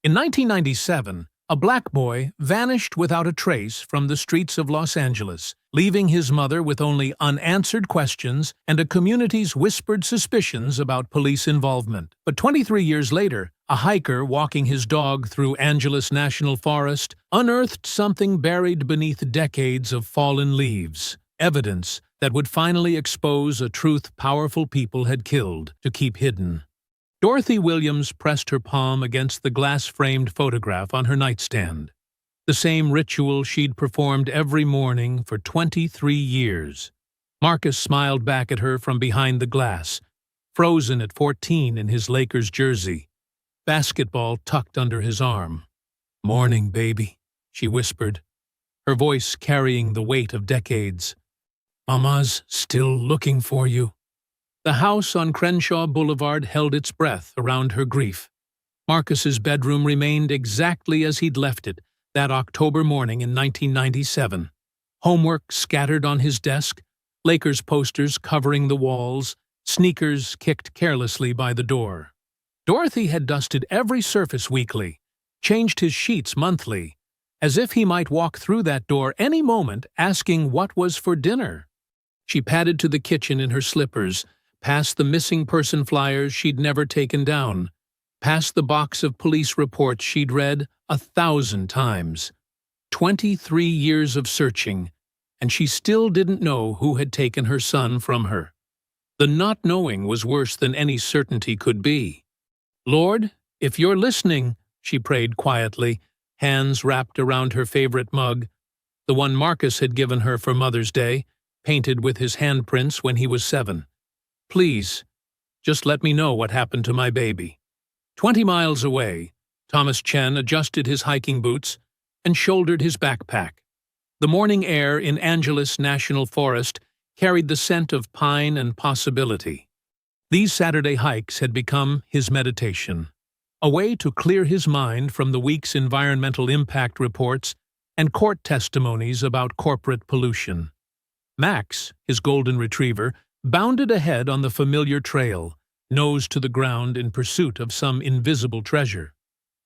In 1997, a black boy vanished without a trace from the streets of Los Angeles, leaving his mother with only unanswered questions and a community's whispered suspicions about police involvement. But 23 years later, a hiker walking his dog through Angeles National Forest unearthed something buried beneath decades of fallen leaves, evidence that would finally expose a truth powerful people had killed to keep hidden. Dorothy Williams pressed her palm against the glass-framed photograph on her nightstand, the same ritual she'd performed every morning for 23 years. Marcus smiled back at her from behind the glass, frozen at 14 in his Lakers jersey, basketball tucked under his arm. "Morning, baby," she whispered, her voice carrying the weight of decades. "Mama's still looking for you." The house on Crenshaw Boulevard held its breath around her grief. Marcus's bedroom remained exactly as he'd left it that October morning in 1997. Homework scattered on his desk, Lakers posters covering the walls, sneakers kicked carelessly by the door. Dorothy had dusted every surface weekly, changed his sheets monthly, as if he might walk through that door any moment asking what was for dinner. She padded to the kitchen in her slippers, past the missing person flyers she'd never taken down, past the box of police reports she'd read 1,000 times. 23 years of searching, and she still didn't know who had taken her son from her. The not knowing was worse than any certainty could be. "Lord, if you're listening," she prayed quietly, hands wrapped around her favorite mug, the one Marcus had given her for Mother's Day, painted with his handprints when he was 7. "Please, just let me know what happened to my baby." 20 miles away, Thomas Chen adjusted his hiking boots and shouldered his backpack. The morning air in Angeles National Forest carried the scent of pine and possibility. These Saturday hikes had become his meditation, a way to clear his mind from the week's environmental impact reports and court testimonies about corporate pollution. Max, his golden retriever, bounded ahead on the familiar trail, nose to the ground in pursuit of some invisible treasure.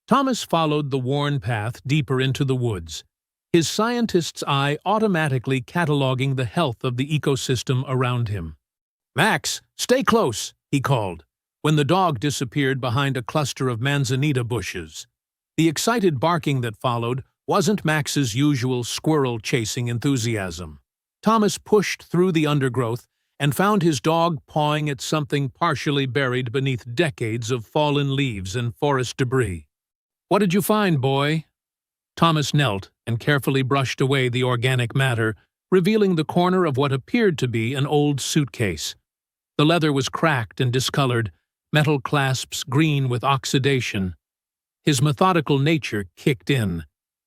Thomas followed the worn path deeper into the woods, his scientist's eye automatically cataloging the health of the ecosystem around him. "Max, stay close," he called, when the dog disappeared behind a cluster of manzanita bushes. The excited barking that followed wasn't Max's usual squirrel-chasing enthusiasm. Thomas pushed through the undergrowth and found his dog pawing at something partially buried beneath decades of fallen leaves and forest debris. "What did you find, boy?" Thomas knelt and carefully brushed away the organic matter, revealing the corner of what appeared to be an old suitcase. The leather was cracked and discolored, metal clasps green with oxidation. His methodical nature kicked in.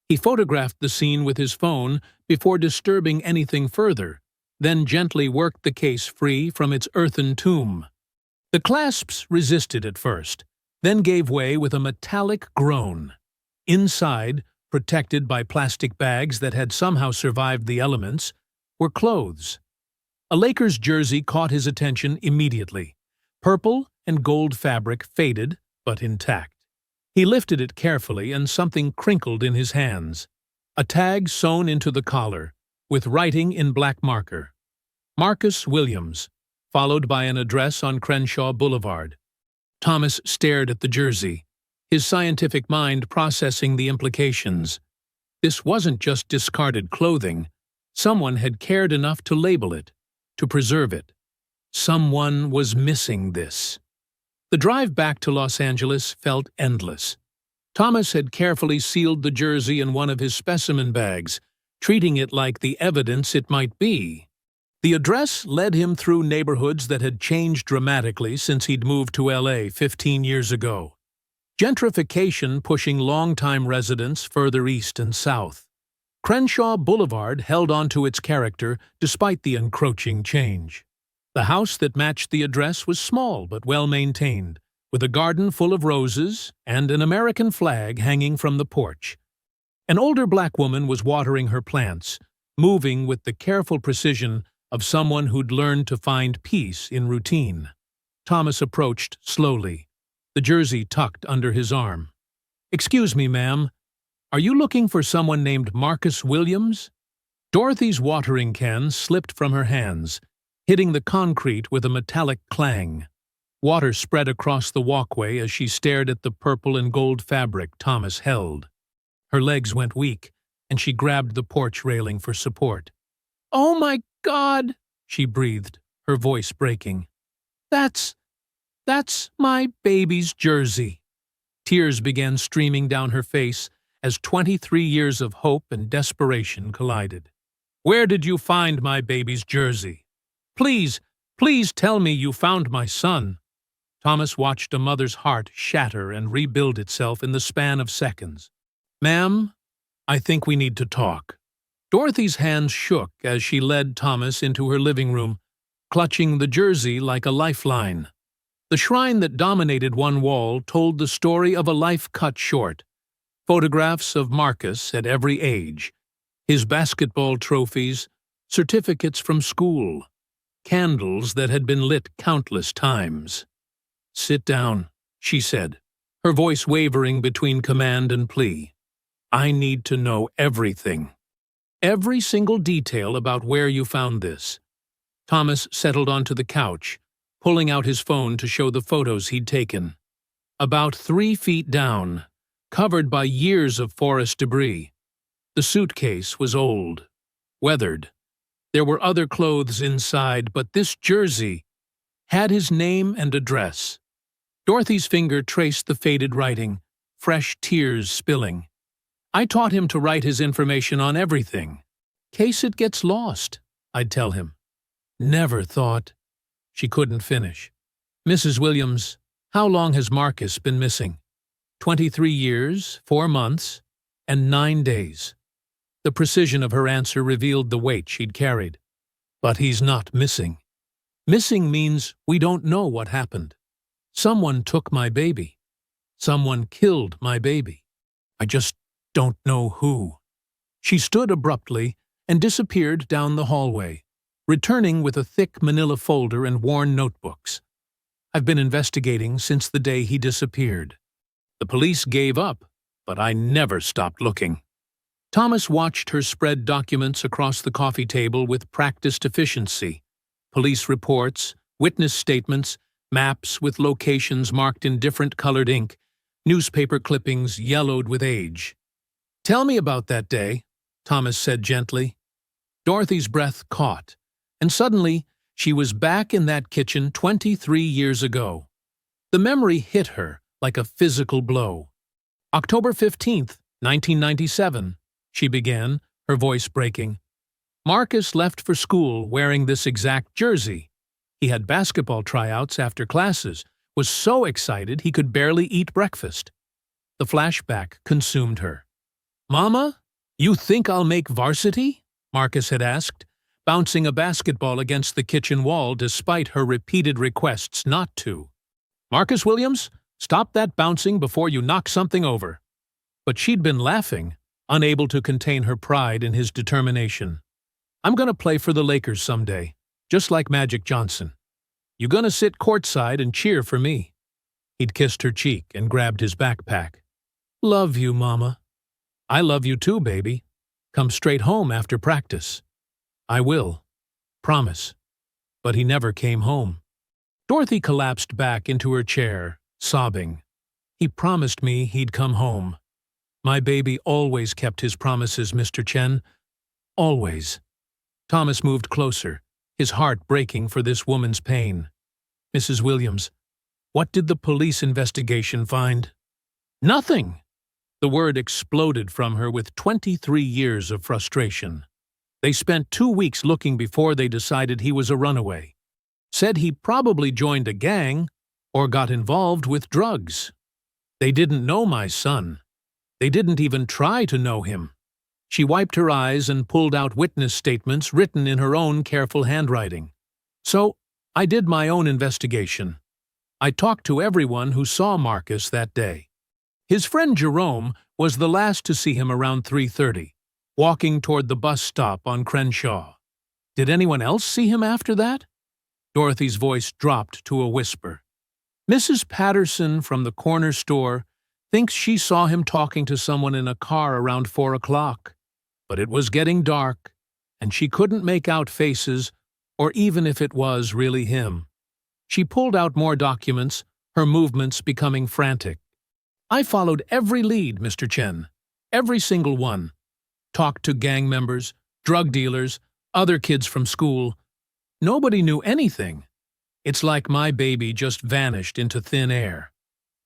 He photographed the scene with his phone before disturbing anything further, then gently worked the case free from its earthen tomb. The clasps resisted at first, then gave way with a metallic groan. Inside, protected by plastic bags that had somehow survived the elements, were clothes. A Lakers jersey caught his attention immediately. Purple and gold fabric faded, but intact. He lifted it carefully and something crinkled in his hands. A tag sewn into the collar, with writing in black marker. Marcus Williams, followed by an address on Crenshaw Boulevard. Thomas stared at the jersey, his scientific mind processing the implications. This wasn't just discarded clothing. Someone had cared enough to label it, to preserve it. Someone was missing this. The drive back to Los Angeles felt endless. Thomas had carefully sealed the jersey in one of his specimen bags, treating it like the evidence it might be. The address led him through neighborhoods that had changed dramatically since he'd moved to LA 15 years ago. Gentrification pushing longtime residents further east and south. Crenshaw Boulevard held on to its character despite the encroaching change. The house that matched the address was small but well-maintained, with a garden full of roses and an American flag hanging from the porch. An older black woman was watering her plants, moving with the careful precision of someone who'd learned to find peace in routine. Thomas approached slowly, the jersey tucked under his arm. "Excuse me, ma'am. Are you looking for someone named Marcus Williams?" Dorothy's watering can slipped from her hands, hitting the concrete with a metallic clang. Water spread across the walkway as she stared at the purple and gold fabric Thomas held. Her legs went weak, and she grabbed the porch railing for support. "Oh my God!" she breathed, her voice breaking. That's my baby's jersey." Tears began streaming down her face as 23 years of hope and desperation collided. "Where did you find my baby's jersey? Please, please tell me you found my son." Thomas watched a mother's heart shatter and rebuild itself in the span of seconds. "Ma'am, I think we need to talk." Dorothy's hands shook as she led Thomas into her living room, clutching the jersey like a lifeline. The shrine that dominated one wall told the story of a life cut short. Photographs of Marcus at every age, his basketball trophies, certificates from school, candles that had been lit countless times. "Sit down," she said, her voice wavering between command and plea. "I need to know everything. Every single detail about where you found this." Thomas settled onto the couch, pulling out his phone to show the photos he'd taken. About 3 feet down, covered by years of forest debris. The suitcase was old, weathered. There were other clothes inside, but this jersey had his name and address. Dorothy's finger traced the faded writing, fresh tears spilling. "I taught him to write his information on everything. Case it gets lost," I'd tell him. "Never thought—" She couldn't finish. "Mrs. Williams, how long has Marcus been missing?" 23 years, 4 months, and 9 days. The precision of her answer revealed the weight she'd carried. "But he's not missing. Missing means we don't know what happened. Someone took my baby. Someone killed my baby. I just don't know who." She stood abruptly and disappeared down the hallway, returning with a thick manila folder and worn notebooks. "I've been investigating since the day he disappeared. The police gave up, but I never stopped looking." Thomas watched her spread documents across the coffee table with practiced efficiency. Police reports, witness statements, maps with locations marked in different colored ink, newspaper clippings yellowed with age. "Tell me about that day," Thomas said gently. Dorothy's breath caught, and suddenly she was back in that kitchen 23 years ago. The memory hit her like a physical blow. "October 15th, 1997, she began, her voice breaking. "Marcus left for school wearing this exact jersey. He had basketball tryouts after classes, was so excited he could barely eat breakfast." The flashback consumed her. "Mama, you think I'll make varsity?" Marcus had asked, bouncing a basketball against the kitchen wall despite her repeated requests not to. "Marcus Williams, stop that bouncing before you knock something over." But she'd been laughing, unable to contain her pride in his determination. "I'm gonna play for the Lakers someday, just like Magic Johnson. You gonna sit courtside and cheer for me." He'd kissed her cheek and grabbed his backpack. "Love you, Mama." "I love you too, baby. Come straight home after practice." "I will. Promise." But he never came home. Dorothy collapsed back into her chair, sobbing. "He promised me he'd come home. My baby always kept his promises, Mr. Chen. Always." Thomas moved closer, his heart breaking for this woman's pain. "Mrs. Williams, what did the police investigation find?" "Nothing!" The word exploded from her with 23 years of frustration. "They spent 2 weeks looking before they decided he was a runaway. Said he probably joined a gang or got involved with drugs. They didn't know my son. They didn't even try to know him." She wiped her eyes and pulled out witness statements written in her own careful handwriting. "So, I did my own investigation. I talked to everyone who saw Marcus that day. His friend Jerome was the last to see him around 3:30, walking toward the bus stop on Crenshaw. Did anyone else see him after that?" Dorothy's voice dropped to a whisper. "Mrs. Patterson from the corner store Thinks she saw him talking to someone in a car around 4 o'clock. But it was getting dark, and she couldn't make out faces, or even if it was really him. She pulled out more documents, her movements becoming frantic. I followed every lead, Mr. Chen. Every single one. Talked to gang members, drug dealers, other kids from school. Nobody knew anything. It's like my baby just vanished into thin air.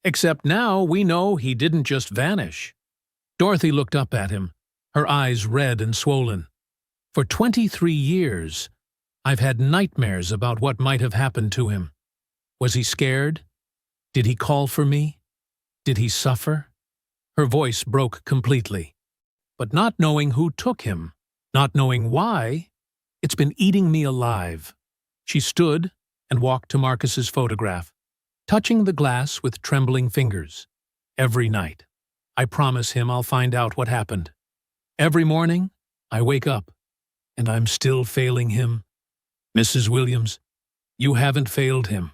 Except now we know he didn't just vanish. Dorothy looked up at him, her eyes red and swollen. For 23 years, I've had nightmares about what might have happened to him. Was he scared? Did he call for me? Did he suffer? Her voice broke completely. But not knowing who took him, not knowing why, it's been eating me alive. She stood and walked to Marcus's photograph, touching the glass with trembling fingers. Every night, I promise him I'll find out what happened. Every morning, I wake up, and I'm still failing him. Mrs. Williams, you haven't failed him.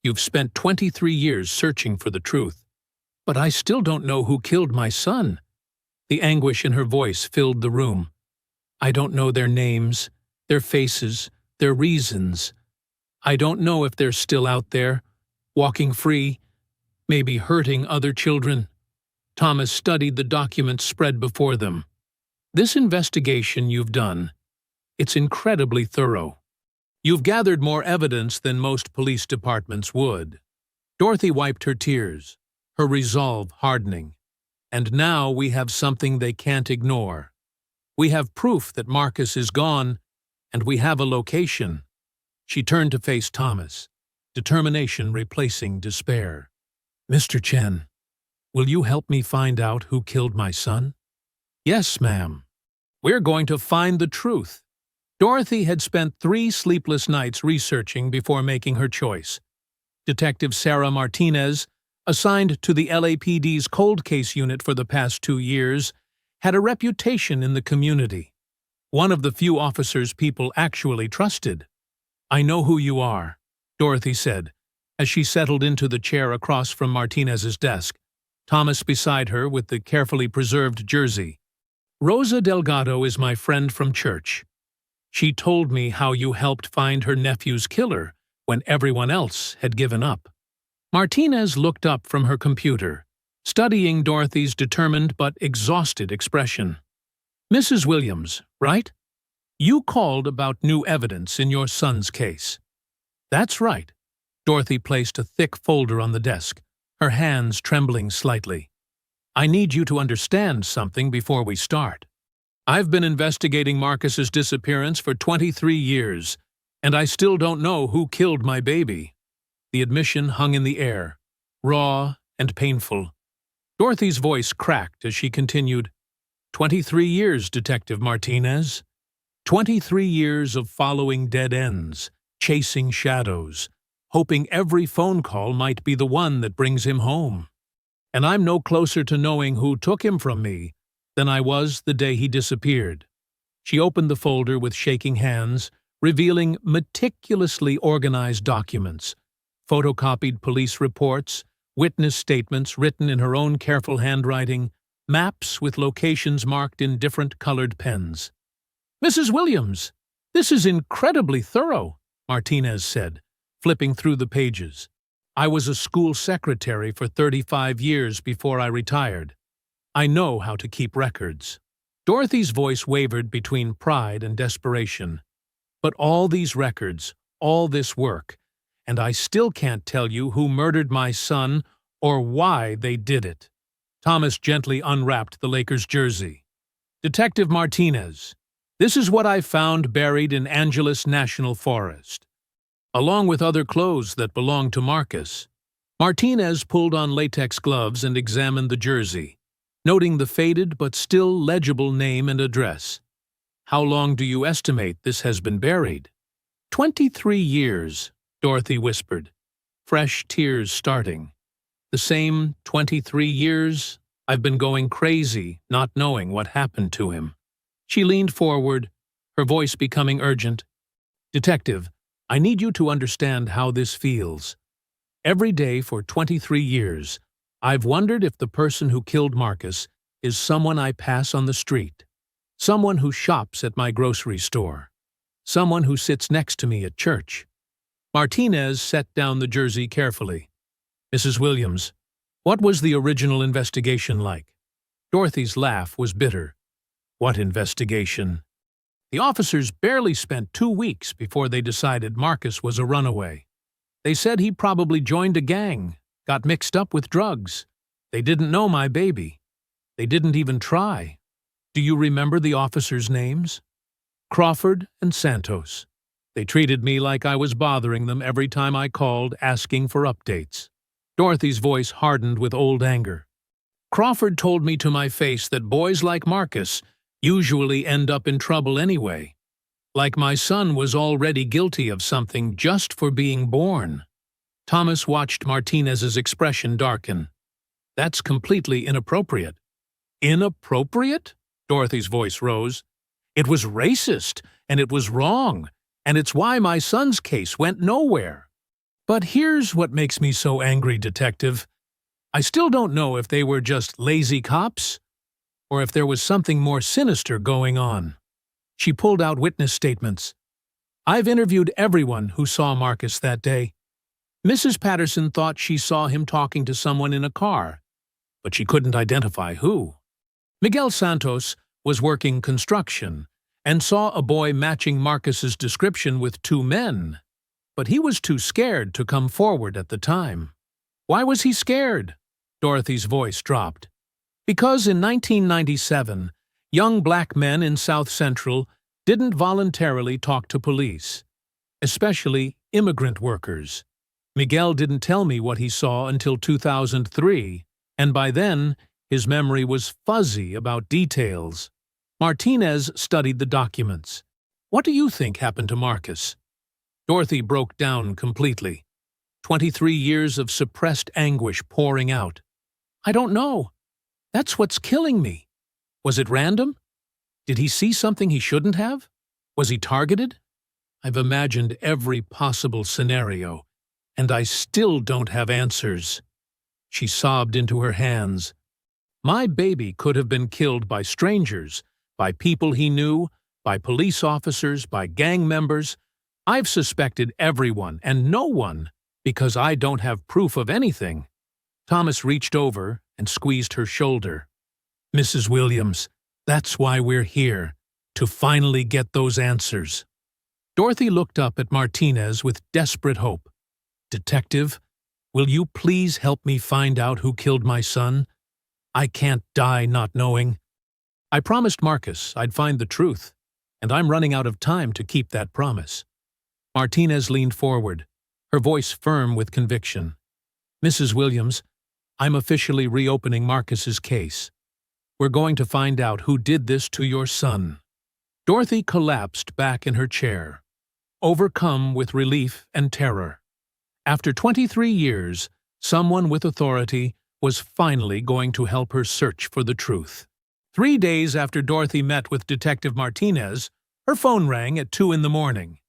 You've spent 23 years searching for the truth. But I still don't know who killed my son. The anguish in her voice filled the room. I don't know their names, their faces, their reasons. I don't know if they're still out there, walking free, maybe hurting other children. Thomas studied the documents spread before them. This investigation you've done, it's incredibly thorough. You've gathered more evidence than most police departments would. Dorothy wiped her tears, her resolve hardening. And now we have something they can't ignore. We have proof that Marcus is gone, and we have a location. She turned to face Thomas, determination replacing despair. Mr. Chen, will you help me find out who killed my son? Yes, ma'am. We're going to find the truth. Dorothy had spent 3 sleepless nights researching before making her choice. Detective Sarah Martinez, assigned to the LAPD's cold case unit for the past 2 years, had a reputation in the community. One of the few officers people actually trusted. I know who you are, Dorothy said, as she settled into the chair across from Martinez's desk, Thomas beside her with the carefully preserved jersey. Rosa Delgado is my friend from church. She told me how you helped find her nephew's killer when everyone else had given up. Martinez looked up from her computer, studying Dorothy's determined but exhausted expression. Mrs. Williams, right? You called about new evidence in your son's case. That's right. Dorothy placed a thick folder on the desk, her hands trembling slightly. I need you to understand something before we start. I've been investigating Marcus's disappearance for 23 years, and I still don't know who killed my baby. The admission hung in the air, raw and painful. Dorothy's voice cracked as she continued, 23 years, Detective Martinez. 23 years of following dead ends, chasing shadows, hoping every phone call might be the one that brings him home. And I'm no closer to knowing who took him from me than I was the day he disappeared. She opened the folder with shaking hands, revealing meticulously organized documents, photocopied police reports, witness statements written in her own careful handwriting, maps with locations marked in different colored pens. Mrs. Williams, this is incredibly thorough, Martinez said, flipping through the pages. I was a school secretary for 35 years before I retired. I know how to keep records. Dorothy's voice wavered between pride and desperation. But all these records, all this work, and I still can't tell you who murdered my son or why they did it. Thomas gently unwrapped the Lakers jersey. Detective Martinez, this is what I found buried in Angeles National Forest. Along with other clothes that belonged to Marcus. Martinez pulled on latex gloves and examined the jersey, noting the faded but still legible name and address. How long do you estimate this has been buried? 23 years, Dorothy whispered, fresh tears starting. The same 23 years I've been going crazy, not knowing what happened to him. She leaned forward, her voice becoming urgent. Detective, I need you to understand how this feels. Every day for 23 years, I've wondered if the person who killed Marcus is someone I pass on the street, someone who shops at my grocery store, someone who sits next to me at church. Martinez set down the jersey carefully. Mrs. Williams, what was the original investigation like? Dorothy's laugh was bitter. What investigation? The officers barely spent 2 weeks before they decided Marcus was a runaway. They said he probably joined a gang, got mixed up with drugs. They didn't know my baby. They didn't even try. Do you remember the officers' names? Crawford and Santos. They treated me like I was bothering them every time I called asking for updates. Dorothy's voice hardened with old anger. Crawford told me to my face that boys like Marcus usually end up in trouble anyway. Like my son was already guilty of something just for being born. Thomas watched Martinez's expression darken. That's completely inappropriate. Inappropriate? Dorothy's voice rose. It was racist, and it was wrong, and it's why my son's case went nowhere. But here's what makes me so angry, Detective. I still don't know if they were just lazy cops, or if there was something more sinister going on. She pulled out witness statements. I've interviewed everyone who saw Marcus that day. Mrs. Patterson thought she saw him talking to someone in a car, but she couldn't identify who. Miguel Santos was working construction and saw a boy matching Marcus's description with 2 men, but he was too scared to come forward at the time. Why was he scared? Dorothy's voice dropped. Because in 1997, young black men in South Central didn't voluntarily talk to police, especially immigrant workers. Miguel didn't tell me what he saw until 2003, and by then, his memory was fuzzy about details. Martinez studied the documents. What do you think happened to Marcus? Dorothy broke down completely. 23 years of suppressed anguish pouring out. I don't know. That's what's killing me. Was it random? Did he see something he shouldn't have? Was he targeted? I've imagined every possible scenario, and I still don't have answers. She sobbed into her hands. My baby could have been killed by strangers, by people he knew, by police officers, by gang members. I've suspected everyone and no one because I don't have proof of anything. Thomas reached over and squeezed her shoulder. Mrs. Williams, that's why we're here, to finally get those answers. Dorothy looked up at Martinez with desperate hope. Detective, will you please help me find out who killed my son? I can't die not knowing. I promised Marcus I'd find the truth, and I'm running out of time to keep that promise. Martinez leaned forward, her voice firm with conviction. Mrs. Williams, I'm officially reopening Marcus's case. We're going to find out who did this to your son. Dorothy collapsed back in her chair, overcome with relief and terror. After 23 years, someone with authority was finally going to help her search for the truth. 3 days after Dorothy met with Detective Martinez, her phone rang at 2 in the morning.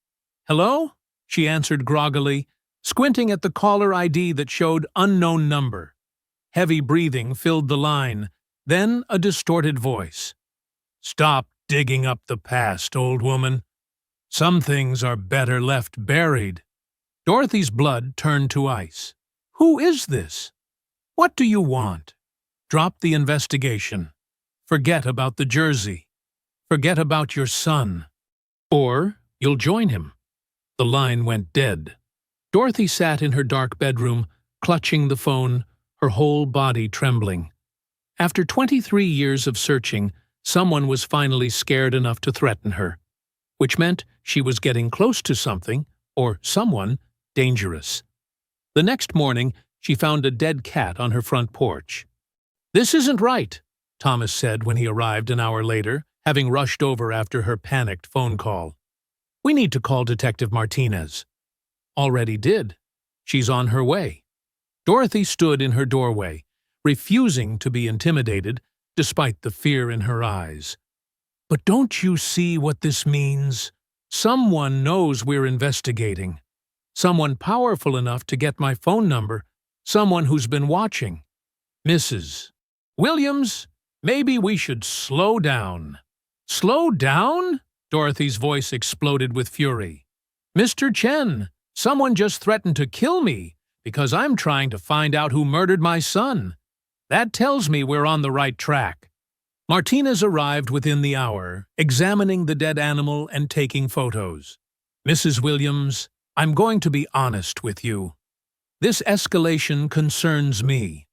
Hello? She answered groggily, squinting at the caller ID that showed unknown number. Heavy breathing filled the line, then a distorted voice. Stop digging up the past, old woman. Some things are better left buried. Dorothy's blood turned to ice. Who is this? What do you want? Drop the investigation. Forget about the jersey. Forget about your son. Or you'll join him. The line went dead. Dorothy sat in her dark bedroom, clutching the phone, her whole body trembling. After 23 years of searching, someone was finally scared enough to threaten her, which meant she was getting close to something, or someone, dangerous. The next morning, she found a dead cat on her front porch. This isn't right, Thomas said when he arrived an hour later, having rushed over after her panicked phone call. We need to call Detective Martinez. Already did. She's on her way. Dorothy stood in her doorway, refusing to be intimidated, despite the fear in her eyes. But don't you see what this means? Someone knows we're investigating. Someone powerful enough to get my phone number. Someone who's been watching. Mrs. Williams, maybe we should slow down. Slow down? Dorothy's voice exploded with fury. Mr. Chen, someone just threatened to kill me because I'm trying to find out who murdered my son. That tells me we're on the right track. Martinez arrived within the hour, examining the dead animal and taking photos. Mrs. Williams, I'm going to be honest with you. This escalation concerns me.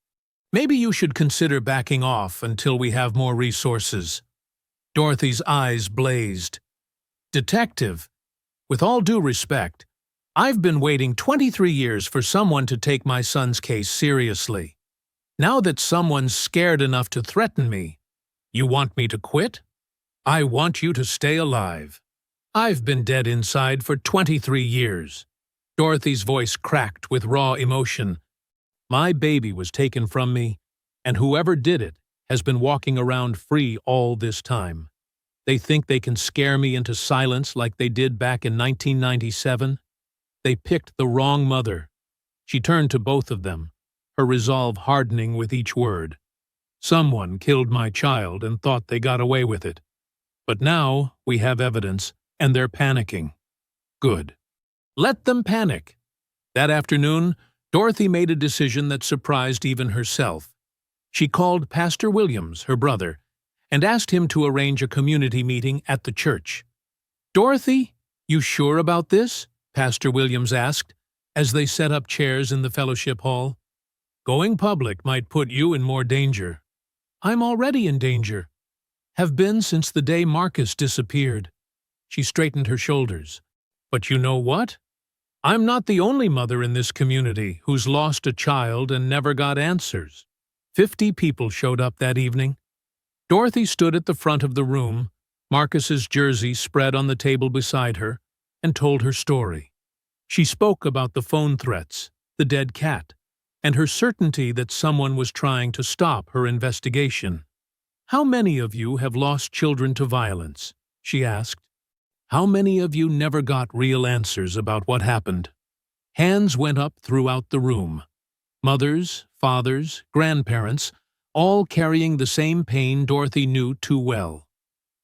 Maybe you should consider backing off until we have more resources. Dorothy's eyes blazed. Detective, with all due respect, I've been waiting 23 years for someone to take my son's case seriously. Now that someone's scared enough to threaten me, you want me to quit? I want you to stay alive. I've been dead inside for 23 years. Dorothy's voice cracked with raw emotion. My baby was taken from me, and whoever did it has been walking around free all this time. They think they can scare me into silence like they did back in 1997? They picked the wrong mother. She turned to both of them, her resolve hardening with each word. Someone killed my child and thought they got away with it. But now we have evidence, and they're panicking. Good. Let them panic. That afternoon, Dorothy made a decision that surprised even herself. She called Pastor Williams, her brother, and asked him to arrange a community meeting at the church. Dorothy, you sure about this? Pastor Williams asked, as they set up chairs in the fellowship hall. Going public might put you in more danger. I'm already in danger. Have been since the day Marcus disappeared. She straightened her shoulders. But you know what? I'm not the only mother in this community who's lost a child and never got answers. 50 people showed up that evening. Dorothy stood at the front of the room, Marcus's jersey spread on the table beside her, and told her story. She spoke about the phone threats, the dead cat, and her certainty that someone was trying to stop her investigation. How many of you have lost children to violence? She asked. How many of you never got real answers about what happened? Hands went up throughout the room. Mothers, fathers, grandparents, all carrying the same pain Dorothy knew too well.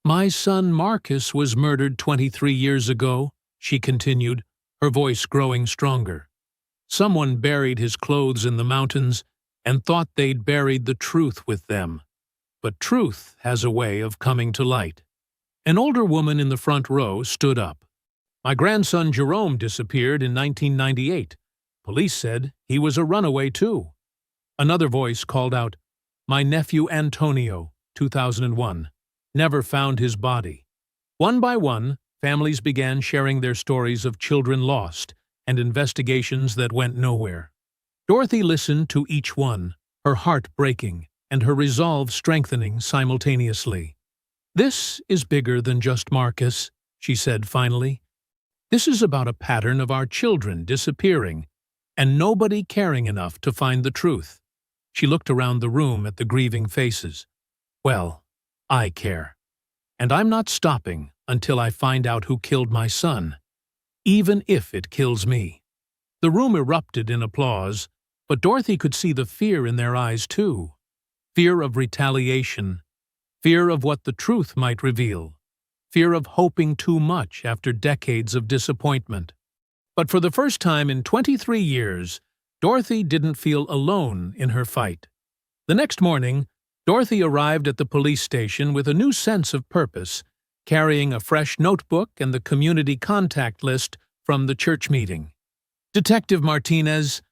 My son Marcus was murdered 23 years ago, she continued, her voice growing stronger. Someone buried his clothes in the mountains and thought they'd buried the truth with them. But truth has a way of coming to light. An older woman in the front row stood up. My grandson Jerome disappeared in 1998. Police said he was a runaway too. Another voice called out, My nephew Antonio, 2001, never found his body. One by one, families began sharing their stories of children lost and investigations that went nowhere. Dorothy listened to each one, her heart breaking and her resolve strengthening simultaneously. This is bigger than just Marcus, she said finally. This is about a pattern of our children disappearing and nobody caring enough to find the truth. She looked around the room at the grieving faces. Well, I care. And I'm not stopping until I find out who killed my son, even if it kills me. The room erupted in applause, but Dorothy could see the fear in their eyes too. Fear of retaliation, fear of what the truth might reveal, fear of hoping too much after decades of disappointment. But for the first time in 23 years, Dorothy didn't feel alone in her fight. The next morning, Dorothy arrived at the police station with a new sense of purpose, carrying a fresh notebook and the community contact list from the church meeting. Detective Martinez,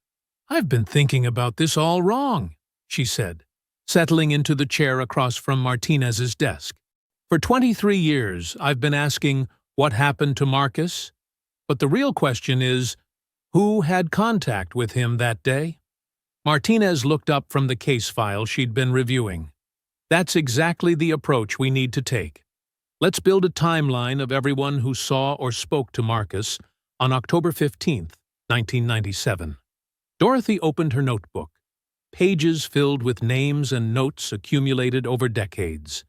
I've been thinking about this all wrong, she said, settling into the chair across from Martinez's desk. For 23 years, I've been asking what happened to Marcus, but the real question is, who had contact with him that day? Martinez looked up from the case file she'd been reviewing. That's exactly the approach we need to take. Let's build a timeline of everyone who saw or spoke to Marcus on October 15, 1997. Dorothy opened her notebook, pages filled with names and notes accumulated over decades.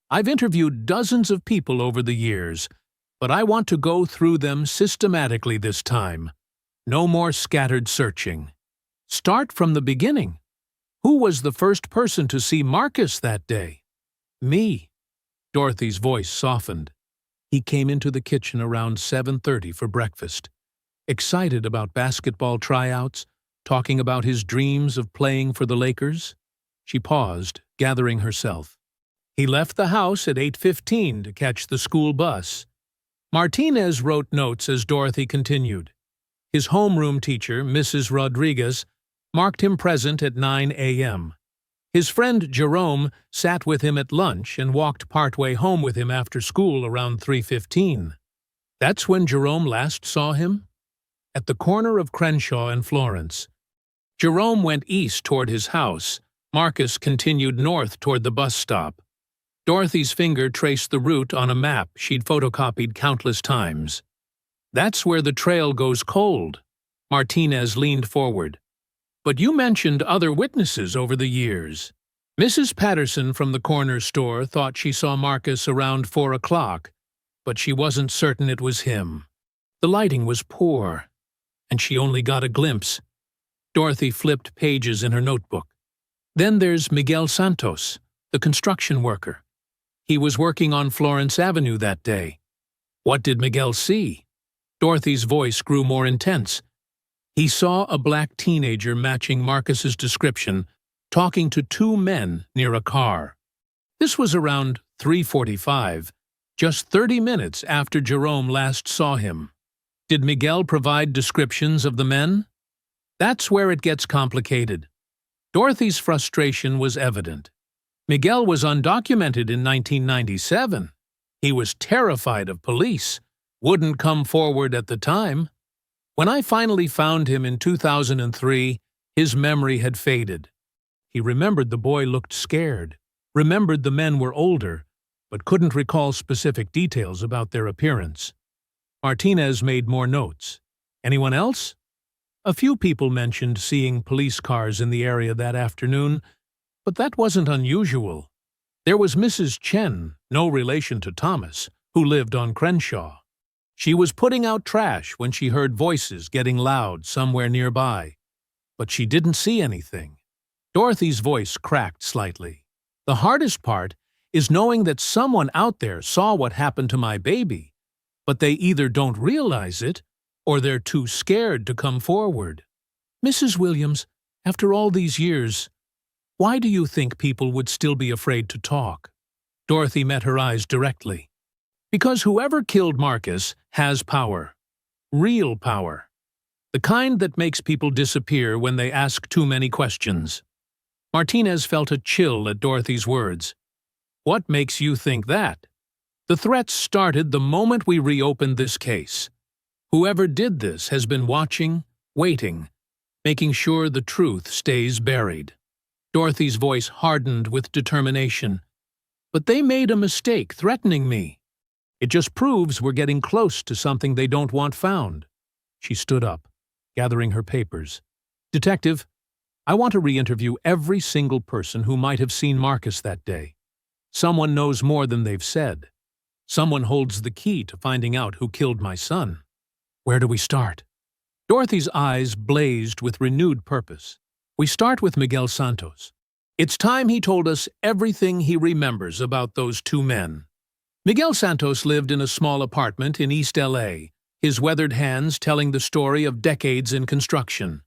I've interviewed dozens of people over the years, but I want to go through them systematically this time. No more scattered searching. Start from the beginning. Who was the first person to see Marcus that day? Me. Dorothy's voice softened. He came into the kitchen around 7:30 for breakfast, excited about basketball tryouts, talking about his dreams of playing for the Lakers. She paused, gathering herself. He left the house at 8:15 to catch the school bus. Martinez wrote notes as Dorothy continued. His homeroom teacher, Mrs. Rodriguez, marked him present at 9 a.m. His friend Jerome sat with him at lunch and walked partway home with him after school around 3:15. That's when Jerome last saw him? At the corner of Crenshaw and Florence. Jerome went east toward his house. Marcus continued north toward the bus stop. Dorothy's finger traced the route on a map she'd photocopied countless times. That's where the trail goes cold. Martinez leaned forward. But you mentioned other witnesses over the years. Mrs. Patterson from the corner store thought she saw Marcus around 4 o'clock, but she wasn't certain it was him. The lighting was poor, and she only got a glimpse. Dorothy flipped pages in her notebook. Then there's Miguel Santos, the construction worker. He was working on Florence Avenue that day. What did Miguel see? Dorothy's voice grew more intense. He saw a black teenager matching Marcus's description, talking to two men near a car. This was around 3:45, just 30 minutes after Jerome last saw him. Did Miguel provide descriptions of the men? That's where it gets complicated. Dorothy's frustration was evident. Miguel was undocumented in 1997. He was terrified of police, wouldn't come forward at the time. When I finally found him in 2003, his memory had faded. He remembered the boy looked scared, remembered the men were older, but couldn't recall specific details about their appearance. Martinez made more notes. Anyone else? A few people mentioned seeing police cars in the area that afternoon, but that wasn't unusual. There was Mrs. Chen, no relation to Thomas, who lived on Crenshaw. She was putting out trash when she heard voices getting loud somewhere nearby, but she didn't see anything. Dorothy's voice cracked slightly. The hardest part is knowing that someone out there saw what happened to my baby, but they either don't realize it or they're too scared to come forward. Mrs. Williams, after all these years, why do you think people would still be afraid to talk? Dorothy met her eyes directly. Because whoever killed Marcus has power. Real power. The kind that makes people disappear when they ask too many questions. Martinez felt a chill at Dorothy's words. What makes you think that? The threats started the moment we reopened this case. Whoever did this has been watching, waiting, making sure the truth stays buried. Dorothy's voice hardened with determination. But they made a mistake threatening me. It just proves we're getting close to something they don't want found. She stood up, gathering her papers. Detective, I want to re-interview every single person who might have seen Marcus that day. Someone knows more than they've said. Someone holds the key to finding out who killed my son. Where do we start? Dorothy's eyes blazed with renewed purpose. We start with Miguel Santos. It's time he told us everything he remembers about those two men. Miguel Santos lived in a small apartment in East LA, his weathered hands telling the story of decades in construction.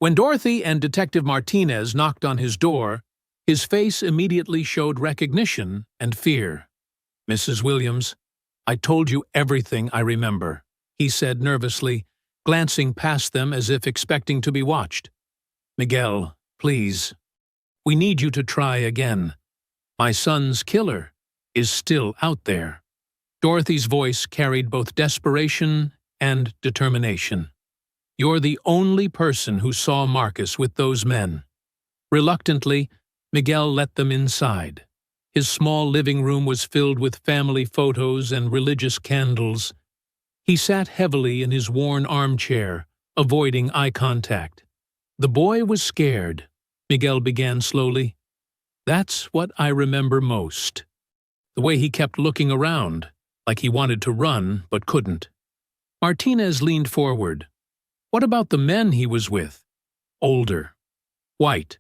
When Dorothy and Detective Martinez knocked on his door, his face immediately showed recognition and fear. Mrs. Williams, I told you everything I remember, he said nervously, glancing past them as if expecting to be watched. Miguel, please. We need you to try again. My son's killer is still out there. Dorothy's voice carried both desperation and determination. You're the only person who saw Marcus with those men. Reluctantly, Miguel let them inside. His small living room was filled with family photos and religious candles. He sat heavily in his worn armchair, avoiding eye contact. The boy was scared, Miguel began slowly. That's what I remember most. The way he kept looking around, like he wanted to run but couldn't. Martinez leaned forward. What about the men he was with? Older. White.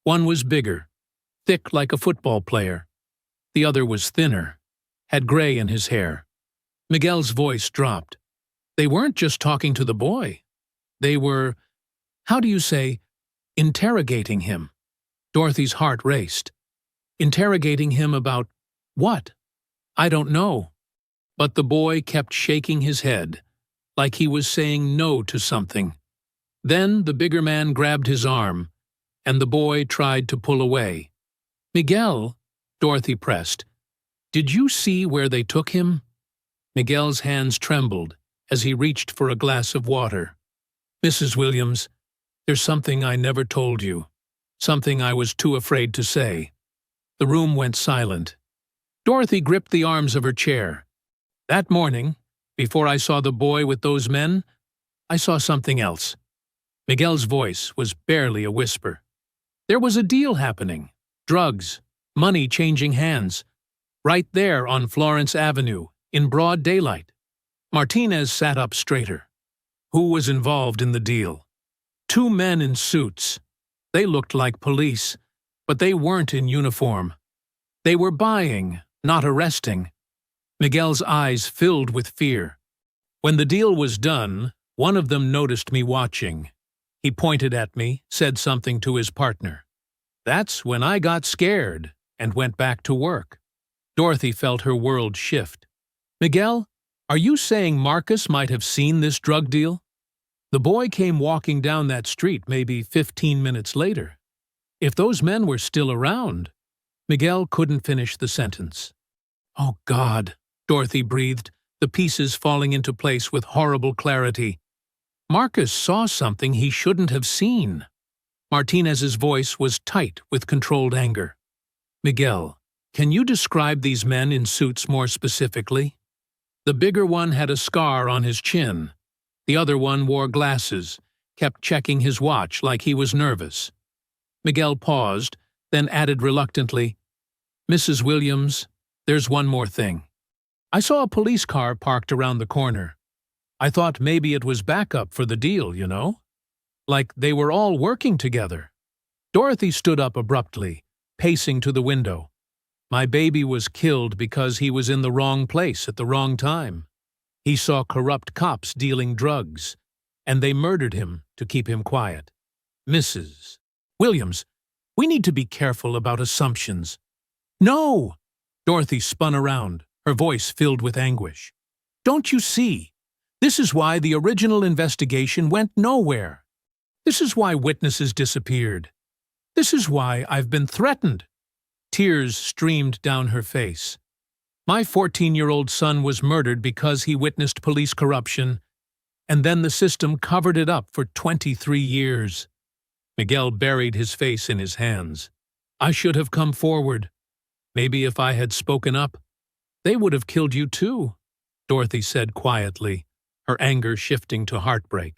One was bigger, thick like a football player. The other was thinner, had gray in his hair. Miguel's voice dropped. They weren't just talking to the boy. They were, how do you say, interrogating him. Dorothy's heart raced. Interrogating him about what? I don't know. But the boy kept shaking his head, like he was saying no to something. Then the bigger man grabbed his arm, and the boy tried to pull away. Miguel, Dorothy pressed, did you see where they took him? Miguel's hands trembled as he reached for a glass of water. Mrs. Williams, there's something I never told you, something I was too afraid to say. The room went silent. Dorothy gripped the arms of her chair. That morning, before I saw the boy with those men, I saw something else. Miguel's voice was barely a whisper. There was a deal happening. Drugs, money changing hands. Right there on Florence Avenue, in broad daylight. Martinez sat up straighter. Who was involved in the deal? Two men in suits. They looked like police, but they weren't in uniform. They were buying, not arresting. Miguel's eyes filled with fear. When the deal was done, one of them noticed me watching. He pointed at me, said something to his partner. That's when I got scared and went back to work. Dorothy felt her world shift. Miguel, are you saying Marcus might have seen this drug deal? The boy came walking down that street maybe 15 minutes later. If those men were still around, Miguel couldn't finish the sentence. Oh, God, Dorothy breathed, the pieces falling into place with horrible clarity. Marcus saw something he shouldn't have seen. Martinez's voice was tight with controlled anger. Miguel, can you describe these men in suits more specifically? The bigger one had a scar on his chin. The other one wore glasses, kept checking his watch like he was nervous. Miguel paused, then added reluctantly, Mrs. Williams, there's one more thing. I saw a police car parked around the corner. I thought maybe it was backup for the deal, you know? Like they were all working together. Dorothy stood up abruptly, pacing to the window. My baby was killed because he was in the wrong place at the wrong time. He saw corrupt cops dealing drugs, and they murdered him to keep him quiet. Mrs. Williams, we need to be careful about assumptions. No! Dorothy spun around, her voice filled with anguish. Don't you see? This is why the original investigation went nowhere. This is why witnesses disappeared. This is why I've been threatened. Tears streamed down her face. My 14-year-old son was murdered because he witnessed police corruption, and then the system covered it up for 23 years. Miguel buried his face in his hands. I should have come forward. Maybe if I had spoken up, they would have killed you too, Dorothy said quietly, her anger shifting to heartbreak.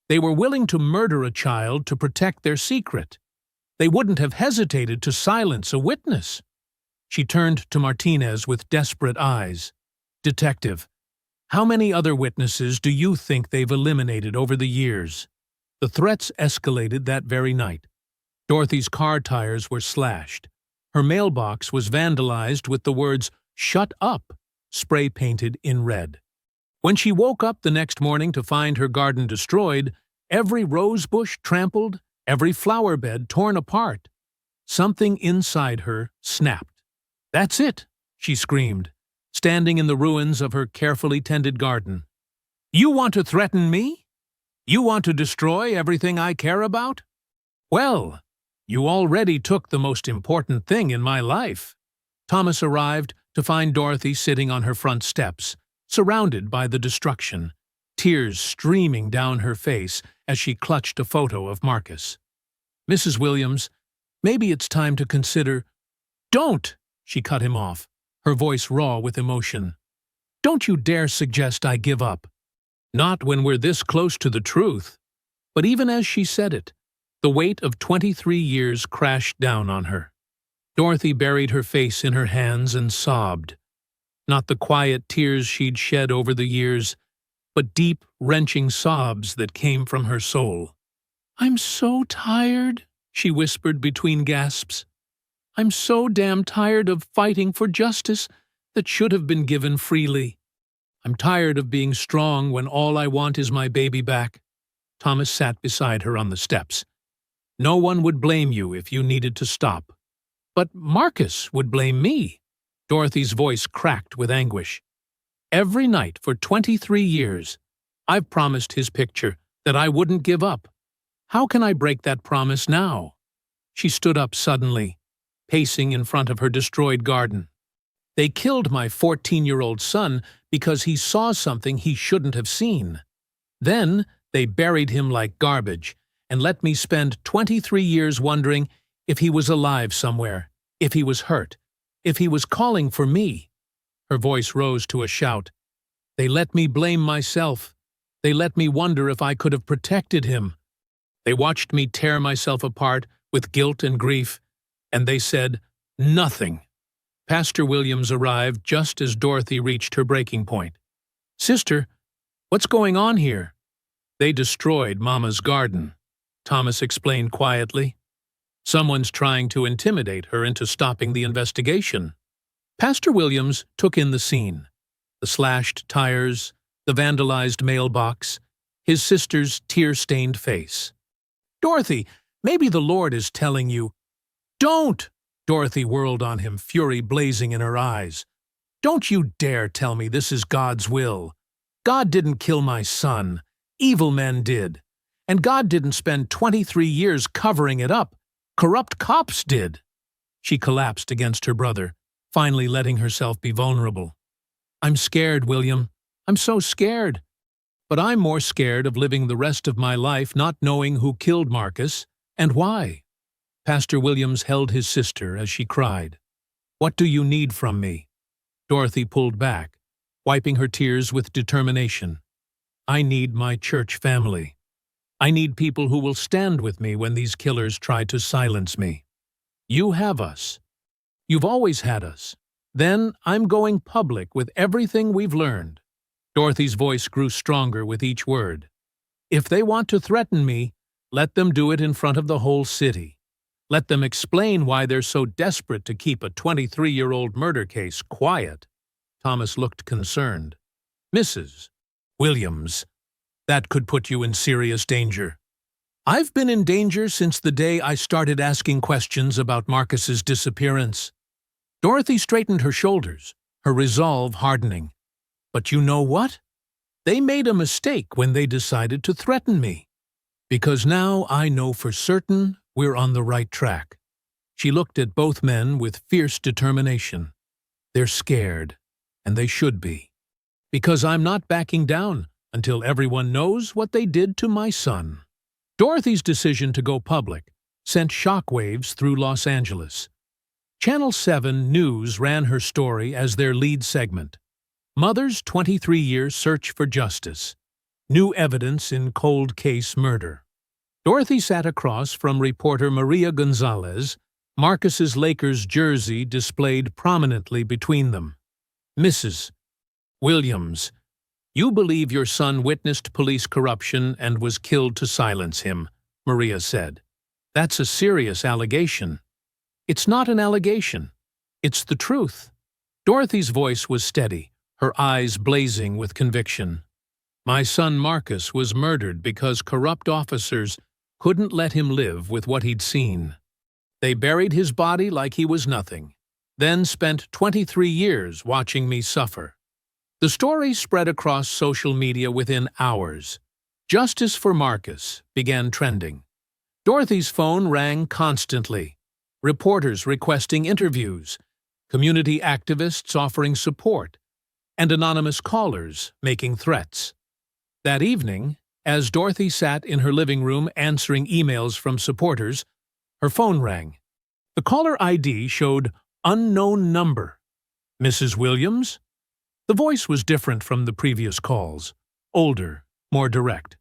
They were willing to murder a child to protect their secret. They wouldn't have hesitated to silence a witness. She turned to Martinez with desperate eyes. Detective, how many other witnesses do you think they've eliminated over the years? The threats escalated that very night. Dorothy's car tires were slashed. Her mailbox was vandalized with the words, "Shut up," spray-painted in red. When she woke up the next morning to find her garden destroyed, every rose bush trampled, every flower bed torn apart, something inside her snapped. That's it, she screamed, standing in the ruins of her carefully tended garden. You want to threaten me? You want to destroy everything I care about? Well, you already took the most important thing in my life. Thomas arrived to find Dorothy sitting on her front steps, surrounded by the destruction, tears streaming down her face as she clutched a photo of Marcus. Mrs. Williams, maybe it's time to consider— Don't! She cut him off, her voice raw with emotion. Don't you dare suggest I give up. Not when we're this close to the truth. But even as she said it, the weight of 23 years crashed down on her. Dorothy buried her face in her hands and sobbed. Not the quiet tears she'd shed over the years, but deep, wrenching sobs that came from her soul. I'm so tired, she whispered between gasps. I'm so damn tired of fighting for justice that should have been given freely. I'm tired of being strong when all I want is my baby back. Thomas sat beside her on the steps. No one would blame you if you needed to stop. But Marcus would blame me. Dorothy's voice cracked with anguish. Every night for 23 years, I've promised his picture that I wouldn't give up. How can I break that promise now? She stood up suddenly, pacing in front of her destroyed garden. They killed my 14-year-old son because he saw something he shouldn't have seen. Then they buried him like garbage and let me spend 23 years wondering if he was alive somewhere, if he was hurt, if he was calling for me. Her voice rose to a shout. They let me blame myself. They let me wonder if I could have protected him. They watched me tear myself apart with guilt and grief, and they said, nothing. Pastor Williams arrived just as Dorothy reached her breaking point. Sister, what's going on here? They destroyed Mama's garden, Thomas explained quietly. Someone's trying to intimidate her into stopping the investigation. Pastor Williams took in the scene. The slashed tires, the vandalized mailbox, his sister's tear-stained face. Dorothy, maybe the Lord is telling you. Don't! Dorothy whirled on him, fury blazing in her eyes. Don't you dare tell me this is God's will. God didn't kill my son. Evil men did. And God didn't spend 23 years covering it up. Corrupt cops did. She collapsed against her brother, finally letting herself be vulnerable. I'm scared, William. I'm so scared. But I'm more scared of living the rest of my life not knowing who killed Marcus and why. Pastor Williams held his sister as she cried. What do you need from me? Dorothy pulled back, wiping her tears with determination. I need my church family. I need people who will stand with me when these killers try to silence me. You have us. You've always had us. Then I'm going public with everything we've learned. Dorothy's voice grew stronger with each word. If they want to threaten me, let them do it in front of the whole city. Let them explain why they're so desperate to keep a 23-year-old murder case quiet. Thomas looked concerned. Mrs. Williams, that could put you in serious danger. I've been in danger since the day I started asking questions about Marcus's disappearance. Dorothy straightened her shoulders, her resolve hardening. But you know what? They made a mistake when they decided to threaten me. Because now I know for certain we're on the right track. She looked at both men with fierce determination. They're scared, and they should be. Because I'm not backing down until everyone knows what they did to my son. Dorothy's decision to go public sent shockwaves through Los Angeles. Channel 7 News ran her story as their lead segment. Mother's 23-year search for justice. New evidence in cold case murder. Dorothy sat across from reporter Maria Gonzalez, Marcus's Lakers jersey displayed prominently between them. Mrs. Williams, you believe your son witnessed police corruption and was killed to silence him, Maria said. That's a serious allegation. It's not an allegation. It's the truth. Dorothy's voice was steady, her eyes blazing with conviction. My son Marcus was murdered because corrupt officers couldn't let him live with what he'd seen. They buried his body like he was nothing, then spent 23 years watching me suffer. The story spread across social media within hours. Justice for Marcus began trending. Dorothy's phone rang constantly. Reporters requesting interviews, community activists offering support, and anonymous callers making threats. That evening, as Dorothy sat in her living room answering emails from supporters, her phone rang. The caller ID showed unknown number. Mrs. Williams? The voice was different from the previous calls, older, more direct.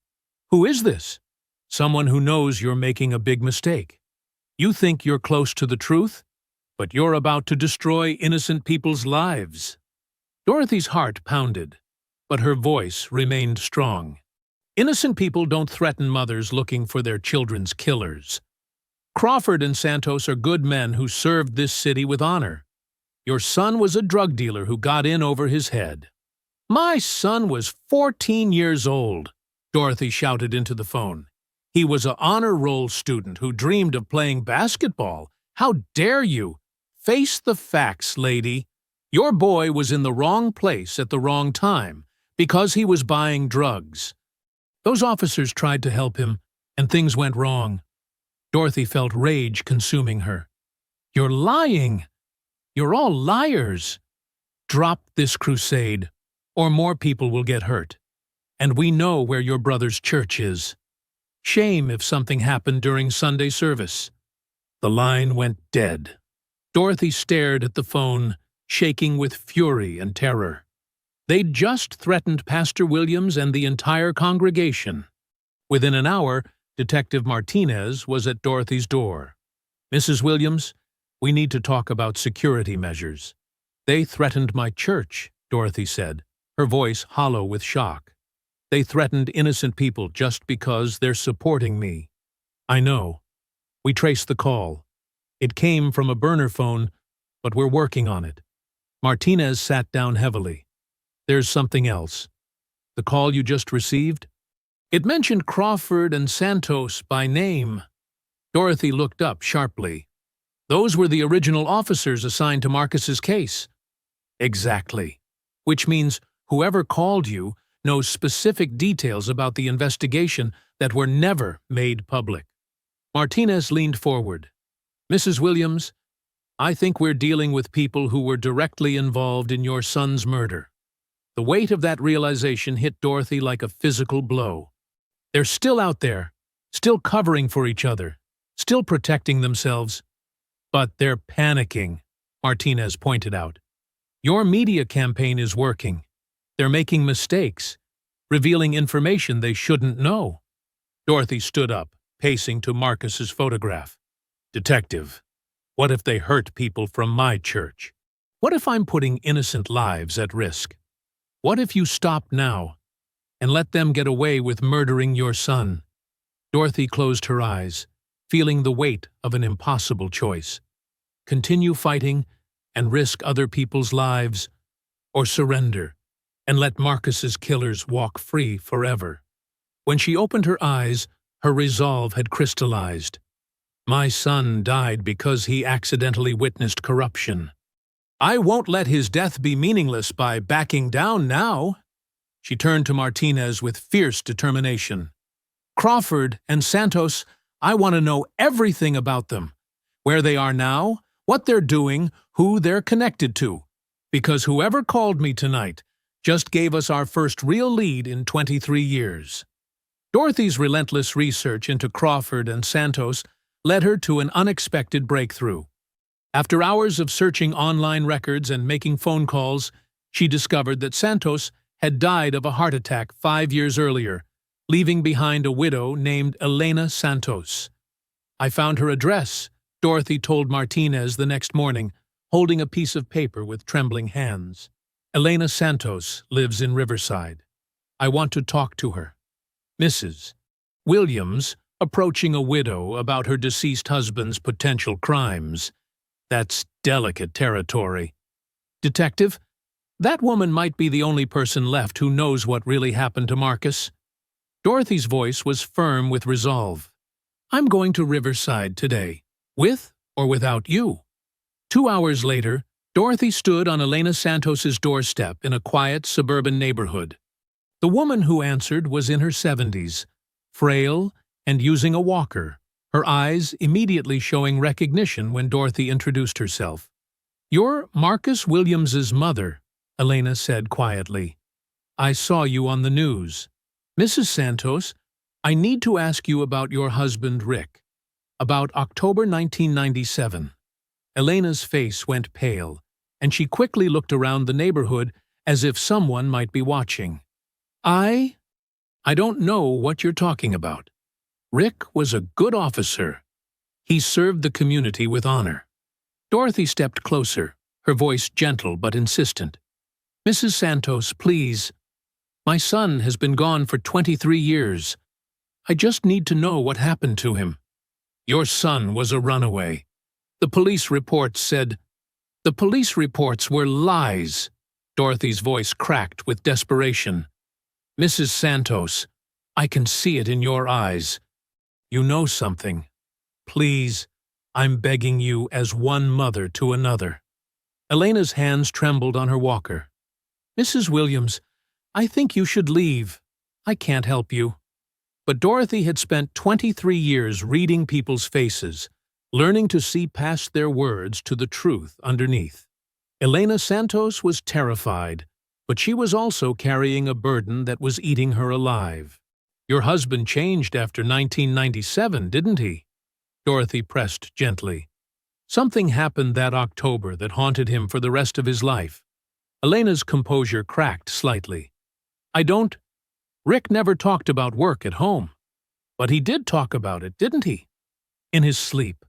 Who is this? Someone who knows you're making a big mistake. You think you're close to the truth, but you're about to destroy innocent people's lives. Dorothy's heart pounded, but her voice remained strong. Innocent people don't threaten mothers looking for their children's killers. Crawford and Santos are good men who served this city with honor. Your son was a drug dealer who got in over his head." "My son was 14 years old," Dorothy shouted into the phone. "He was an honor roll student who dreamed of playing basketball. How dare you? Face the facts, lady. Your boy was in the wrong place at the wrong time because he was buying drugs. Those officers tried to help him, and things went wrong." Dorothy felt rage consuming her. "You're lying. You're all liars. Drop this crusade, or more people will get hurt. And we know where your brother's church is. Shame if something happened during Sunday service." The line went dead. Dorothy stared at the phone, shaking with fury and terror. They'd just threatened Pastor Williams and the entire congregation. Within an hour, Detective Martinez was at Dorothy's door. "Mrs. Williams, we need to talk about security measures." "They threatened my church," Dorothy said, her voice hollow with shock. "They threatened innocent people just because they're supporting me." "I know. We traced the call. It came from a burner phone, but we're working on it." Martinez sat down heavily. "There's something else. The call you just received? It mentioned Crawford and Santos by name." Dorothy looked up sharply. "Those were the original officers assigned to Marcus's case." "Exactly. Which means whoever called you knows specific details about the investigation that were never made public." Martinez leaned forward. "Mrs. Williams, I think we're dealing with people who were directly involved in your son's murder." The weight of that realization hit Dorothy like a physical blow. They're still out there, still covering for each other, still protecting themselves. "But they're panicking," Martinez pointed out. "Your media campaign is working. They're making mistakes, revealing information they shouldn't know." Dorothy stood up, pacing to Marcus's photograph. "Detective, what if they hurt people from my church? What if I'm putting innocent lives at risk? What if you stop now and let them get away with murdering your son?" Dorothy closed her eyes, feeling the weight of an impossible choice. Continue fighting and risk other people's lives, or surrender and let Marcus's killers walk free forever. When she opened her eyes, her resolve had crystallized. "My son died because he accidentally witnessed corruption. I won't let his death be meaningless by backing down now." She turned to Martinez with fierce determination. "Crawford and Santos, I want to know everything about them. Where they are now, what they're doing, who they're connected to. Because whoever called me tonight just gave us our first real lead in 23 years." Dorothy's relentless research into Crawford and Santos led her to an unexpected breakthrough. After hours of searching online records and making phone calls, she discovered that Santos had died of a heart attack 5 years earlier, leaving behind a widow named Elena Santos. "I found her address," Dorothy told Martinez the next morning, holding a piece of paper with trembling hands. "Elena Santos lives in Riverside. I want to talk to her." Mrs. Williams, approaching a widow about her deceased husband's potential crimes. That's delicate territory. "Detective, that woman might be the only person left who knows what really happened to Marcus." Dorothy's voice was firm with resolve. "I'm going to Riverside today, with or without you." 2 hours later, Dorothy stood on Elena Santos's doorstep in a quiet suburban neighborhood. The woman who answered was in her 70s, frail and using a walker, her eyes immediately showing recognition when Dorothy introduced herself. "You're Marcus Williams's mother," Elena said quietly. "I saw you on the news. Mrs. Santos, I need to ask you about your husband Rick. About October 1997. Elena's face went pale, and she quickly looked around the neighborhood as if someone might be watching. I don't know what you're talking about. Rick was a good officer. He served the community with honor." Dorothy stepped closer, her voice gentle but insistent. "Mrs. Santos, please. My son has been gone for 23 years. I just need to know what happened to him." Your son was a runaway. The police reports said, the police reports were lies. Dorothy's voice cracked with desperation. Mrs. Santos, I can see it in your eyes. You know something. Please, I'm begging you as one mother to another. Elena's hands trembled on her walker. Mrs. Williams, I think you should leave. I can't help you. But Dorothy had spent 23 years reading people's faces, learning to see past their words to the truth underneath. Elena Santos was terrified, but she was also carrying a burden that was eating her alive. Your husband changed after 1997, didn't he? Dorothy pressed gently. Something happened that October that haunted him for the rest of his life. Elena's composure cracked slightly. Rick never talked about work at home. But he did talk about it, didn't he? In his sleep,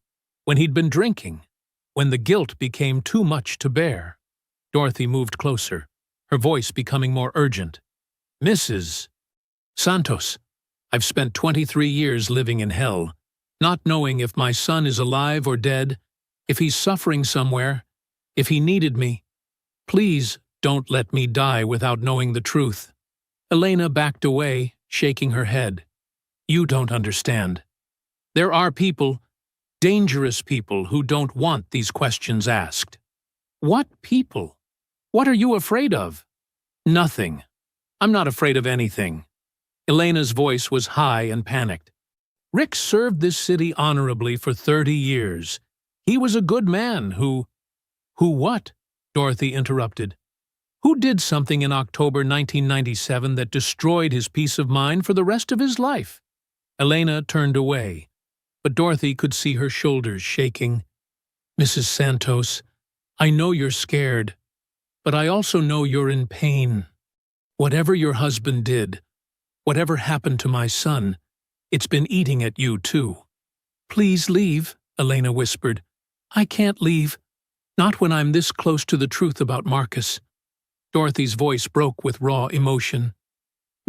when he'd been drinking, when the guilt became too much to bear. Dorothy moved closer, her voice becoming more urgent. Mrs. Santos, I've spent 23 years living in hell, not knowing if my son is alive or dead, if he's suffering somewhere, if he needed me. Please don't let me die without knowing the truth. Elena backed away, shaking her head. You don't understand. There are people, dangerous people, who don't want these questions asked. What people? What are you afraid of? Nothing. I'm not afraid of anything. Elena's voice was high and panicked. Rick served this city honorably for 30 years. He was a good man who what? Dorothy interrupted. Who did something in October 1997 that destroyed his peace of mind for the rest of his life? Elena turned away, but Dorothy could see her shoulders shaking. Mrs. Santos, I know you're scared, but I also know you're in pain. Whatever your husband did, whatever happened to my son, it's been eating at you too. Please leave, Elena whispered. I can't leave, not when I'm this close to the truth about Marcus. Dorothy's voice broke with raw emotion.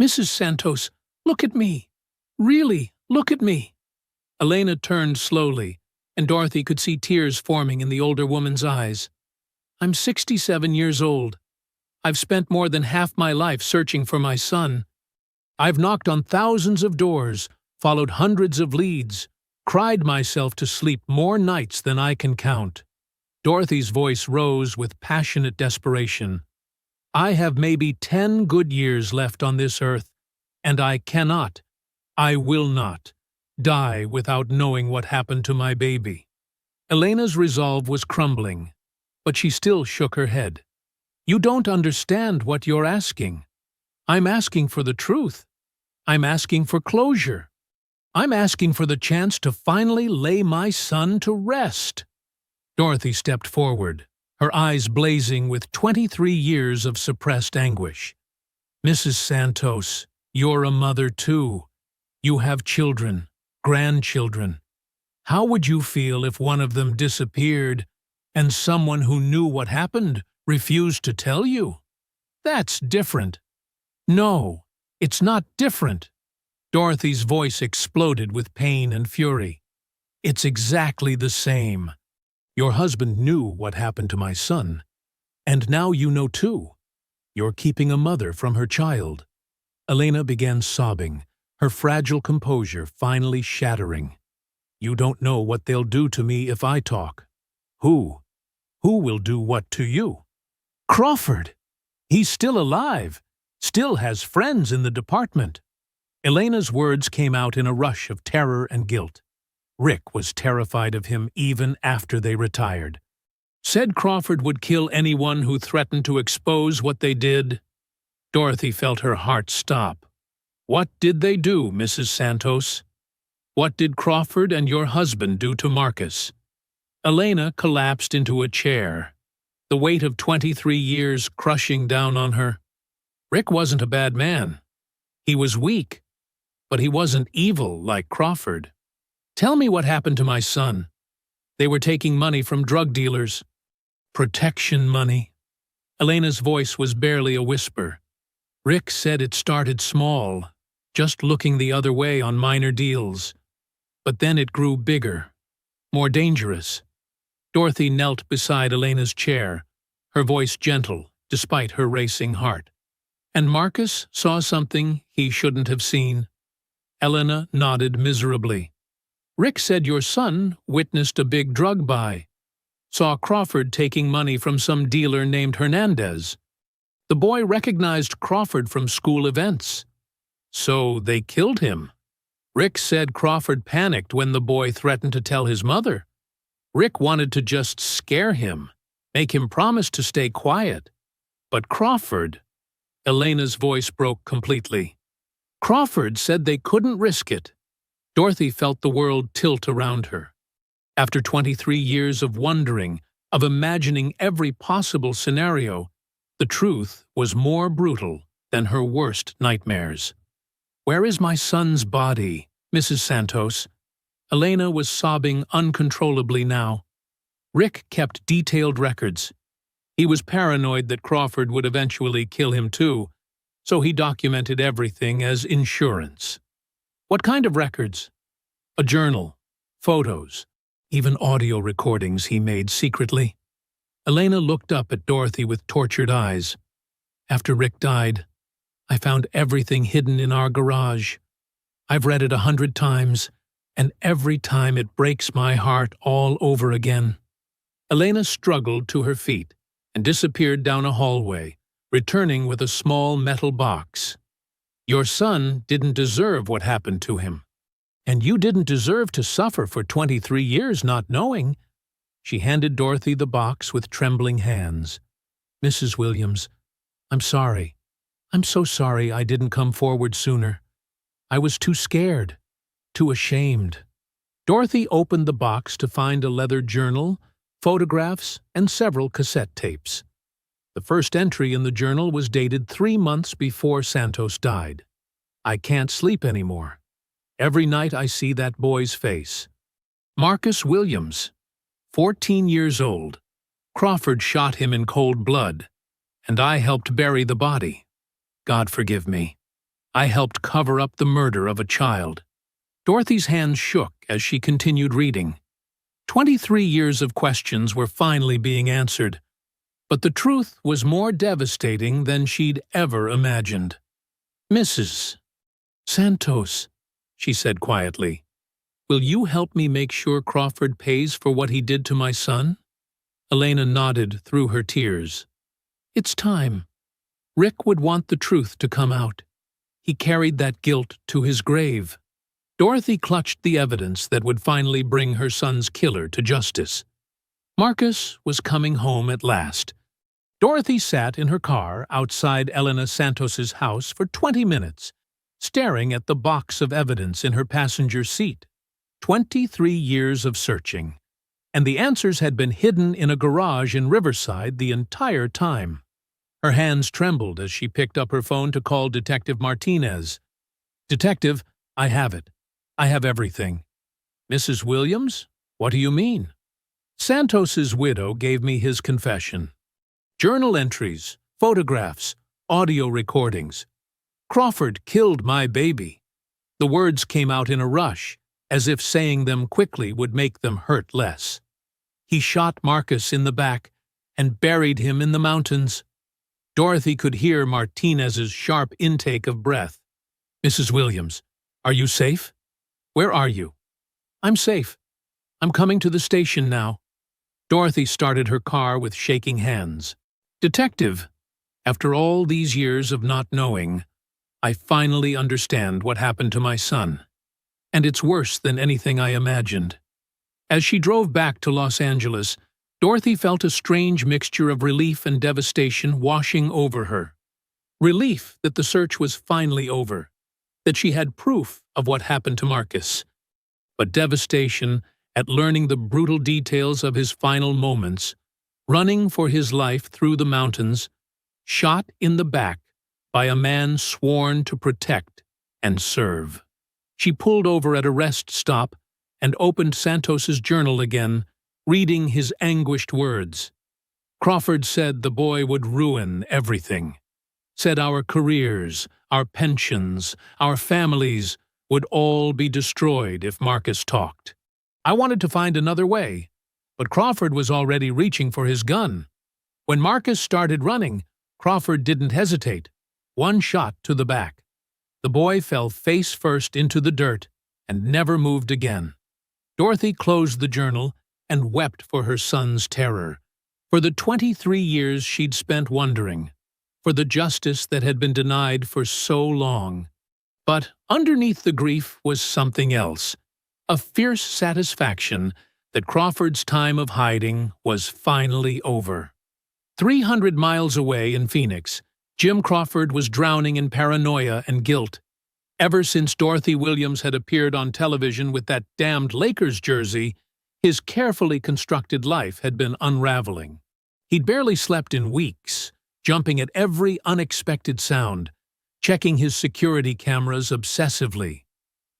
Mrs. Santos, look at me. Really, look at me. Elena turned slowly, and Dorothy could see tears forming in the older woman's eyes. I'm 67 years old. I've spent more than half my life searching for my son. I've knocked on thousands of doors, followed hundreds of leads, cried myself to sleep more nights than I can count. Dorothy's voice rose with passionate desperation. I have maybe 10 good years left on this earth, and I will not, die without knowing what happened to my baby. Elena's resolve was crumbling, but she still shook her head. You don't understand what you're asking. I'm asking for the truth. I'm asking for closure. I'm asking for the chance to finally lay my son to rest. Dorothy stepped forward, her eyes blazing with 23 years of suppressed anguish. Mrs. Santos, you're a mother too. You have children, grandchildren. How would you feel if one of them disappeared and someone who knew what happened refused to tell you? That's different. No, it's not different. Dorothy's voice exploded with pain and fury. It's exactly the same. Your husband knew what happened to my son, and now you know too. You're keeping a mother from her child. Elena began sobbing, her fragile composure finally shattering. You don't know what they'll do to me if I talk. Who? Who will do what to you? Crawford! He's still alive, still has friends in the department. Elena's words came out in a rush of terror and guilt. Rick was terrified of him even after they retired. Said Crawford would kill anyone who threatened to expose what they did. Dorothy felt her heart stop. What did they do, Mrs. Santos? What did Crawford and your husband do to Marcus? Elena collapsed into a chair, the weight of 23 years crushing down on her. Rick wasn't a bad man. He was weak, but he wasn't evil like Crawford. Tell me what happened to my son. They were taking money from drug dealers. Protection money. Elena's voice was barely a whisper. Rick said it started small, just looking the other way on minor deals. But then it grew bigger, more dangerous. Dorothy knelt beside Elena's chair, her voice gentle despite her racing heart. And Marcus saw something he shouldn't have seen. Elena nodded miserably. Rick said your son witnessed a big drug buy. Saw Crawford taking money from some dealer named Hernandez. The boy recognized Crawford from school events. So they killed him. Rick said Crawford panicked when the boy threatened to tell his mother. Rick wanted to just scare him, make him promise to stay quiet. But Crawford… Elena's voice broke completely. Crawford said they couldn't risk it. Dorothy felt the world tilt around her. After 23 years of wondering, of imagining every possible scenario, the truth was more brutal than her worst nightmares. Where is my son's body, Mrs. Santos? Elena was sobbing uncontrollably now. Rick kept detailed records. He was paranoid that Crawford would eventually kill him too, so he documented everything as insurance. What kind of records? A journal, photos, even audio recordings he made secretly. Elena looked up at Dorothy with tortured eyes. After Rick died, I found everything hidden in our garage. I've read it 100 times, and every time it breaks my heart all over again. Elena struggled to her feet and disappeared down a hallway, returning with a small metal box. Your son didn't deserve what happened to him. And you didn't deserve to suffer for 23 years not knowing. She handed Dorothy the box with trembling hands. Mrs. Williams, I'm sorry. I'm so sorry I didn't come forward sooner. I was too scared, too ashamed. Dorothy opened the box to find a leather journal, photographs, and several cassette tapes. The first entry in the journal was dated 3 months before Santos died. I can't sleep anymore. Every night I see that boy's face. Marcus Williams, 14 years old. Crawford shot him in cold blood, and I helped bury the body. God forgive me. I helped cover up the murder of a child. Dorothy's hands shook as she continued reading. 23 years of questions were finally being answered, but the truth was more devastating than she'd ever imagined. Mrs. Santos, she said quietly, will you help me make sure Crawford pays for what he did to my son? Elena nodded through her tears. It's time. Rick would want the truth to come out. He carried that guilt to his grave. Dorothy clutched the evidence that would finally bring her son's killer to justice. Marcus was coming home at last. Dorothy sat in her car outside Elena Santos's house for 20 minutes, staring at the box of evidence in her passenger seat. 23 years of searching, and the answers had been hidden in a garage in Riverside the entire time. Her hands trembled as she picked up her phone to call Detective Martinez. Detective, I have it. I have everything. Mrs. Williams? What do you mean? Santos's widow gave me his confession. Journal entries, photographs, audio recordings. Crawford killed my baby. The words came out in a rush, as if saying them quickly would make them hurt less. He shot Marcus in the back and buried him in the mountains. Dorothy could hear Martinez's sharp intake of breath. Mrs. Williams, are you safe? Where are you? I'm safe. I'm coming to the station now. Dorothy started her car with shaking hands. Detective, after all these years of not knowing, I finally understand what happened to my son. And it's worse than anything I imagined. As she drove back to Los Angeles, Dorothy felt a strange mixture of relief and devastation washing over her. Relief that the search was finally over, that she had proof of what happened to Marcus. But devastation at learning the brutal details of his final moments, running for his life through the mountains, shot in the back by a man sworn to protect and serve. She pulled over at a rest stop and opened Santos's journal again, reading his anguished words. Crawford said the boy would ruin everything. Said our careers, our pensions, our families would all be destroyed if Marcus talked. I wanted to find another way, but Crawford was already reaching for his gun. When Marcus started running, Crawford didn't hesitate. One shot to the back. The boy fell face first into the dirt and never moved again. Dorothy closed the journal and wept for her son's terror, for the 23 years she'd spent wondering, for the justice that had been denied for so long. But underneath the grief was something else, a fierce satisfaction that Crawford's time of hiding was finally over. 300 miles away in Phoenix, Jim Crawford was drowning in paranoia and guilt. Ever since Dorothy Williams had appeared on television with that damned Lakers jersey, his carefully constructed life had been unraveling. He'd barely slept in weeks, jumping at every unexpected sound, checking his security cameras obsessively.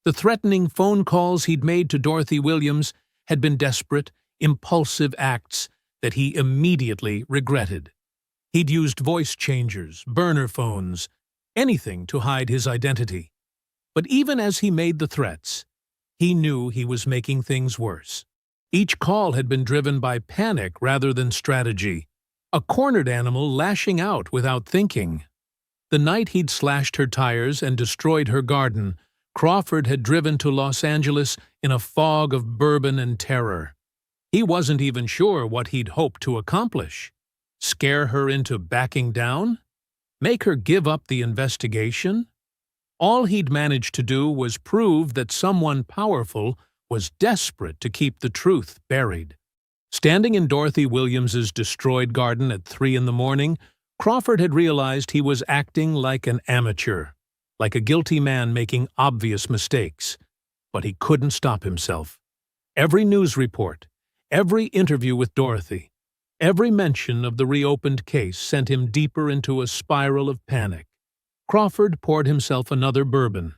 The threatening phone calls he'd made to Dorothy Williams had been desperate, impulsive acts that he immediately regretted. He'd used voice changers, burner phones, anything to hide his identity. But even as he made the threats, he knew he was making things worse. Each call had been driven by panic rather than strategy, a cornered animal lashing out without thinking. The night he'd slashed her tires and destroyed her garden, Crawford had driven to Los Angeles in a fog of bourbon and terror. He wasn't even sure what he'd hoped to accomplish. Scare her into backing down? Make her give up the investigation? All he'd managed to do was prove that someone powerful was desperate to keep the truth buried. Standing in Dorothy Williams's destroyed garden at 3 a.m, Crawford had realized he was acting like an amateur, like a guilty man making obvious mistakes. But he couldn't stop himself. Every news report, every interview with Dorothy, every mention of the reopened case sent him deeper into a spiral of panic. Crawford poured himself another bourbon,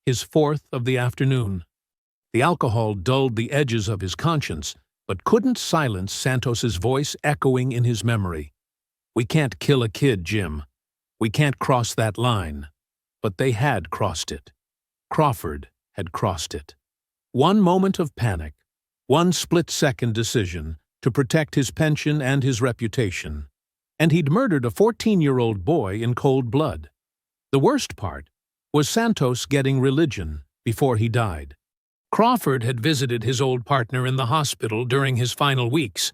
his fourth of the afternoon. The alcohol dulled the edges of his conscience, but couldn't silence Santos's voice echoing in his memory. "We can't kill a kid, Jim. We can't cross that line." But they had crossed it. Crawford had crossed it. One moment of panic, one split-second decision to protect his pension and his reputation, and he'd murdered a 14-year-old boy in cold blood. The worst part was Santos getting religion before he died. Crawford had visited his old partner in the hospital during his final weeks,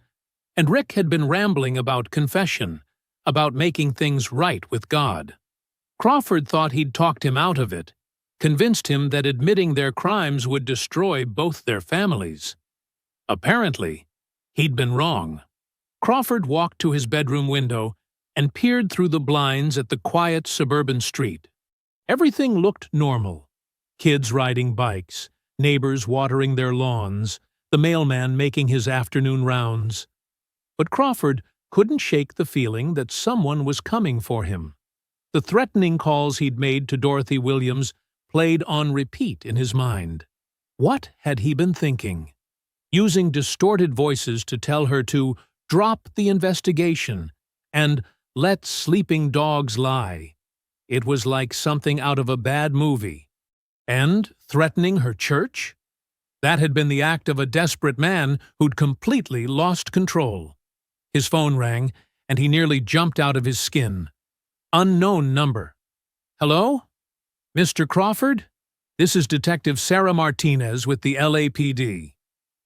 and Rick had been rambling about confession, about making things right with God. Crawford thought he'd talked him out of it, convinced him that admitting their crimes would destroy both their families. Apparently, he'd been wrong. Crawford walked to his bedroom window and peered through the blinds at the quiet suburban street. Everything looked normal. Kids riding bikes, neighbors watering their lawns, the mailman making his afternoon rounds. But Crawford couldn't shake the feeling that someone was coming for him. The threatening calls he'd made to Dorothy Williams played on repeat in his mind. What had he been thinking? Using distorted voices to tell her to drop the investigation and let sleeping dogs lie. It was like something out of a bad movie. And threatening her church? That had been the act of a desperate man who'd completely lost control. His phone rang, and he nearly jumped out of his skin. Unknown number. "Hello? Mr. Crawford? This is Detective Sarah Martinez with the LAPD.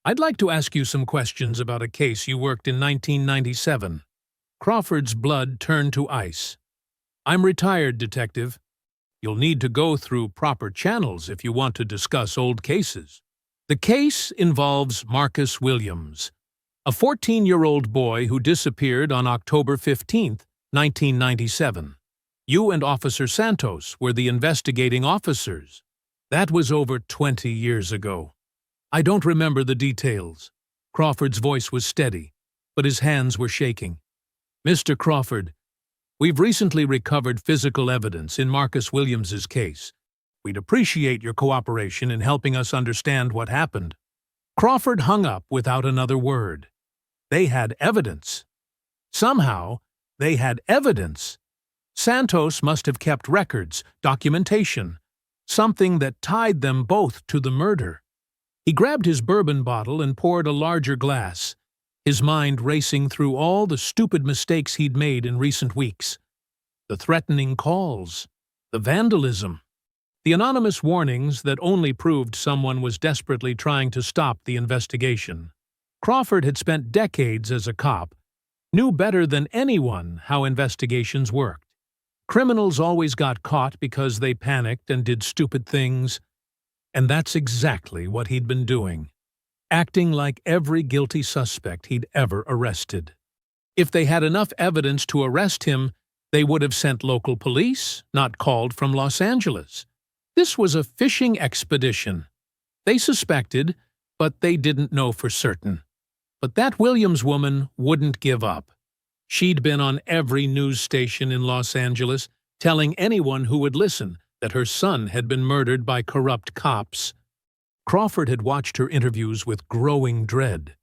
I'd like to ask you some questions about a case you worked in 1997. Crawford's blood turned to ice. "I'm retired, Detective. You'll need to go through proper channels if you want to discuss old cases. The case involves Marcus Williams, a 14-year-old boy who disappeared on October 15, 1997. You and Officer Santos were the investigating officers. That was over 20 years ago. I don't remember the details." Crawford's voice was steady, but his hands were shaking. "Mr. Crawford, we've recently recovered physical evidence in Marcus Williams's case. We'd appreciate your cooperation in helping us understand what happened." Crawford hung up without another word. They had evidence. Somehow, they had evidence. Santos must have kept records, documentation. something that tied them both to the murder. He grabbed his bourbon bottle and poured a larger glass, his mind racing through all the stupid mistakes he'd made in recent weeks. The threatening calls, the vandalism, the anonymous warnings that only proved someone was desperately trying to stop the investigation. Crawford had spent decades as a cop, knew better than anyone how investigations worked. Criminals always got caught because they panicked and did stupid things, and that's exactly what he'd been doing, acting like every guilty suspect he'd ever arrested. If they had enough evidence to arrest him, they would have sent local police, not called from Los Angeles. This was a fishing expedition. They suspected, but they didn't know for certain. But that Williams woman wouldn't give up. She'd been on every news station in Los Angeles, telling anyone who would listen that her son had been murdered by corrupt cops. Crawford had watched her interviews with growing dread,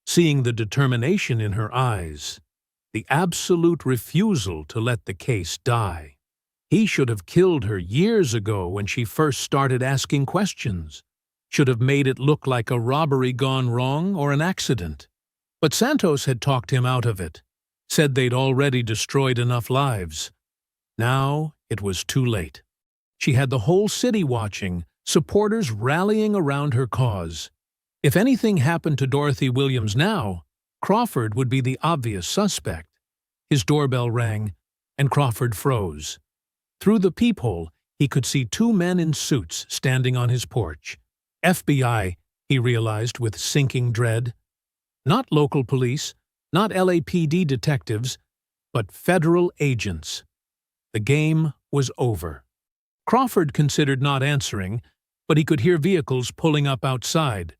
seeing the determination in her eyes, the absolute refusal to let the case die. He should have killed her years ago when she first started asking questions, should have made it look like a robbery gone wrong or an accident. But Santos had talked him out of it, said they'd already destroyed enough lives. Now it was too late. She had the whole city watching, supporters rallying around her cause. If anything happened to Dorothy Williams now, Crawford would be the obvious suspect. His doorbell rang, and Crawford froze. Through the peephole, he could see two men in suits standing on his porch. FBI, he realized with sinking dread. Not local police, not LAPD detectives, but federal agents. The game was over. Crawford considered not answering, but he could hear vehicles pulling up outside.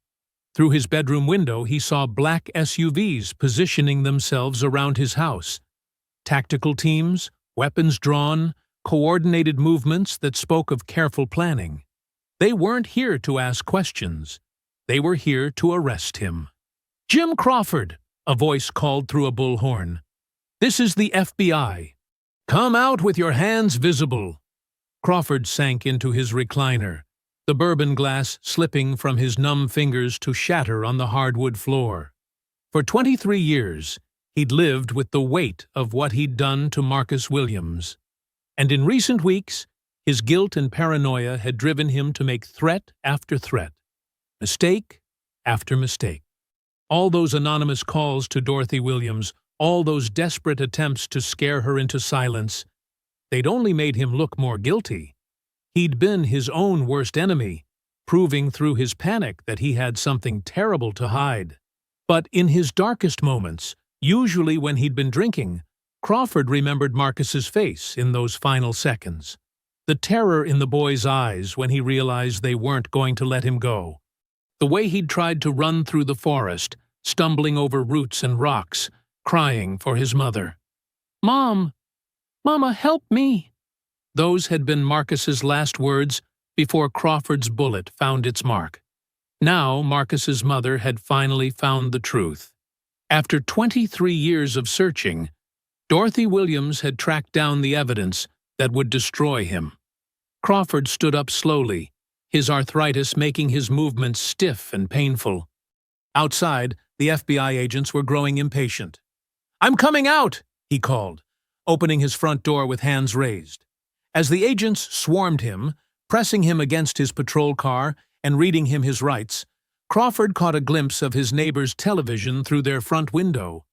Through his bedroom window, he saw black SUVs positioning themselves around his house. Tactical teams, weapons drawn, coordinated movements that spoke of careful planning. They weren't here to ask questions. They were here to arrest him. "Jim Crawford," a voice called through a bullhorn. "This is the FBI. Come out with your hands visible." Crawford sank into his recliner, the bourbon glass slipping from his numb fingers to shatter on the hardwood floor. For 23 years, he'd lived with the weight of what he'd done to Marcus Williams. And in recent weeks, his guilt and paranoia had driven him to make threat after threat, mistake after mistake. All those anonymous calls to Dorothy Williams, all those desperate attempts to scare her into silence, they'd only made him look more guilty. He'd been his own worst enemy, proving through his panic that he had something terrible to hide. But in his darkest moments, usually when he'd been drinking, Crawford remembered Marcus's face in those final seconds. The terror in the boy's eyes when he realized they weren't going to let him go. The way he'd tried to run through the forest, stumbling over roots and rocks, crying for his mother. "Mom! Mama, help me!" Those had been Marcus's last words before Crawford's bullet found its mark. Now Marcus's mother had finally found the truth. After 23 years of searching, Dorothy Williams had tracked down the evidence that would destroy him. Crawford stood up slowly, his arthritis making his movements stiff and painful. Outside, the FBI agents were growing impatient. "I'm coming out!" he called, opening his front door with hands raised. As the agents swarmed him, pressing him against his patrol car and reading him his rights, Crawford caught a glimpse of his neighbor's television through their front window.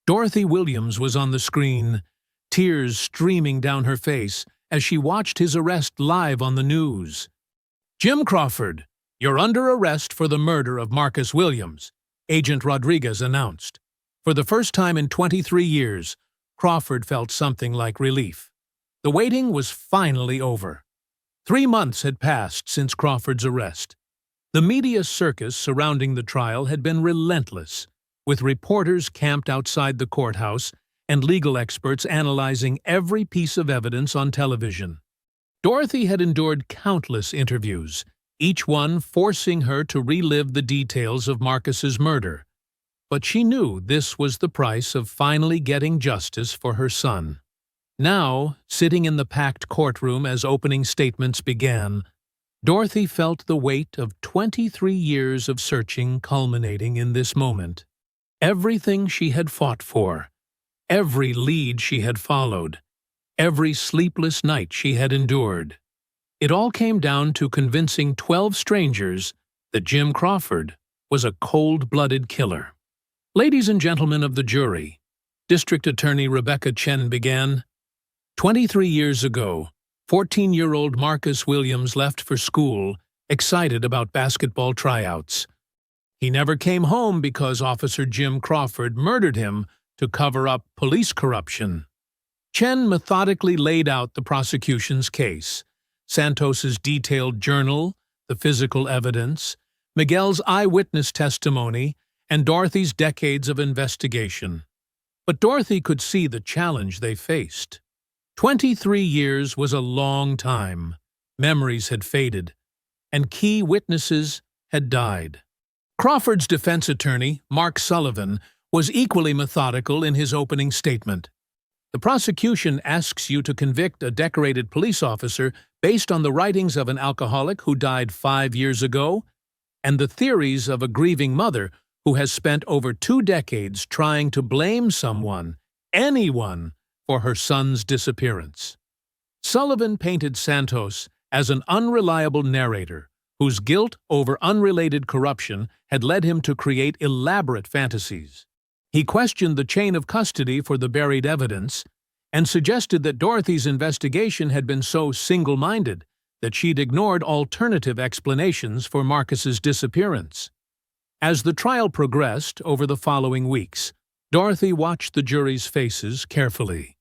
Dorothy Williams was on the screen, tears streaming down her face as she watched his arrest live on the news. "Jim Crawford, you're under arrest for the murder of Marcus Williams," Agent Rodriguez announced. For the first time in 23 years, Crawford felt something like relief. The waiting was finally over. 3 months had passed since Crawford's arrest. The media circus surrounding the trial had been relentless, with reporters camped outside the courthouse and legal experts analyzing every piece of evidence on television. Dorothy had endured countless interviews, each one forcing her to relive the details of Marcus's murder. But she knew this was the price of finally getting justice for her son. Now, sitting in the packed courtroom as opening statements began, Dorothy felt the weight of 23 years of searching culminating in this moment. Everything she had fought for, every lead she had followed, every sleepless night she had endured. It all came down to convincing 12 strangers that Jim Crawford was a cold-blooded killer. Ladies and gentlemen of the jury, District Attorney Rebecca Chen began. 23 years ago, 14-year-old Marcus Williams left for school, excited about basketball tryouts. He never came home because Officer Jim Crawford murdered him to cover up police corruption. Chen methodically laid out the prosecution's case, Santos's detailed journal, the physical evidence, Miguel's eyewitness testimony, and Dorothy's decades of investigation. But Dorothy could see the challenge they faced. 23 years was a long time. Memories had faded, and key witnesses had died. Crawford's defense attorney, Mark Sullivan, was equally methodical in his opening statement. The prosecution asks you to convict a decorated police officer based on the writings of an alcoholic who died 5 years ago and the theories of a grieving mother who has spent over 2 decades trying to blame someone, anyone, for her son's disappearance. Sullivan painted Santos as an unreliable narrator whose guilt over unrelated corruption had led him to create elaborate fantasies. He questioned the chain of custody for the buried evidence and suggested that Dorothy's investigation had been so single-minded that she'd ignored alternative explanations for Marcus's disappearance. As the trial progressed over the following weeks, Dorothy watched the jury's faces carefully.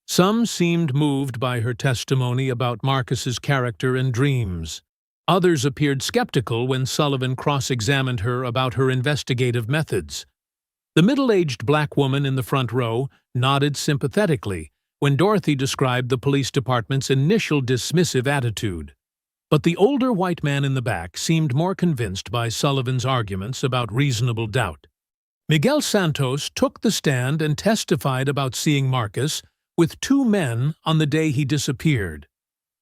Some seemed moved by her testimony about Marcus's character and dreams. Others appeared skeptical when Sullivan cross-examined her about her investigative methods. The middle-aged black woman in the front row nodded sympathetically when Dorothy described the police department's initial dismissive attitude. But the older white man in the back seemed more convinced by Sullivan's arguments about reasonable doubt. Miguel Santos took the stand and testified about seeing Marcus with 2 men on the day he disappeared.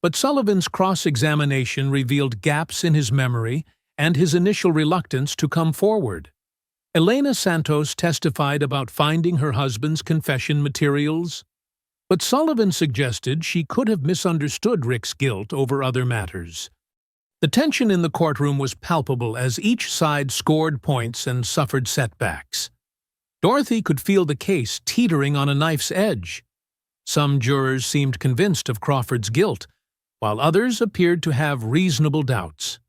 But Sullivan's cross-examination revealed gaps in his memory and his initial reluctance to come forward. Elena Santos testified about finding her husband's confession materials, but Sullivan suggested she could have misunderstood Rick's guilt over other matters. The tension in the courtroom was palpable as each side scored points and suffered setbacks. Dorothy could feel the case teetering on a knife's edge. Some jurors seemed convinced of Crawford's guilt, while others appeared to have reasonable doubts.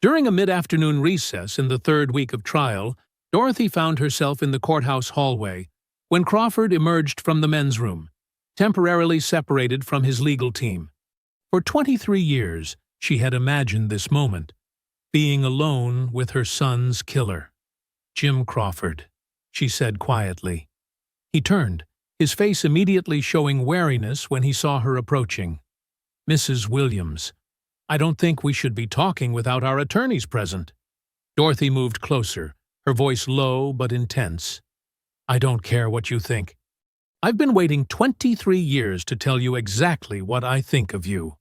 During a mid-afternoon recess in the 3rd week of trial, Dorothy found herself in the courthouse hallway when Crawford emerged from the men's room, temporarily separated from his legal team. For 23 years, she had imagined this moment, being alone with her son's killer. "Jim Crawford," she said quietly. He turned, his face immediately showing wariness when he saw her approaching. "Mrs. Williams, I don't think we should be talking without our attorneys present." Dorothy moved closer, her voice low but intense. "I don't care what you think. I've been waiting 23 years to tell you exactly what I think of you."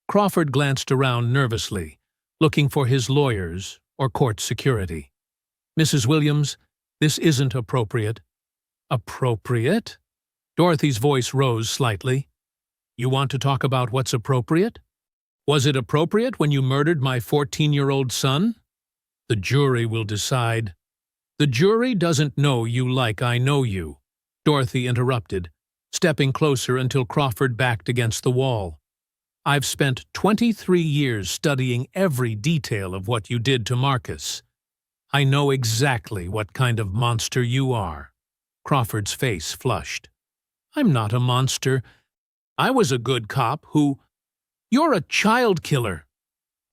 Crawford glanced around nervously, looking for his lawyers or court security. "Mrs. Williams, this isn't appropriate." "Appropriate?" Dorothy's voice rose slightly. "You want to talk about what's appropriate? Was it appropriate when you murdered my 14-year-old son? The jury will decide." "The jury doesn't know you like I know you," Dorothy interrupted, stepping closer until Crawford backed against the wall. "I've spent 23 years studying every detail of what you did to Marcus. I know exactly what kind of monster you are." Crawford's face flushed. "I'm not a monster. I was a good cop who—" "You're a child killer!"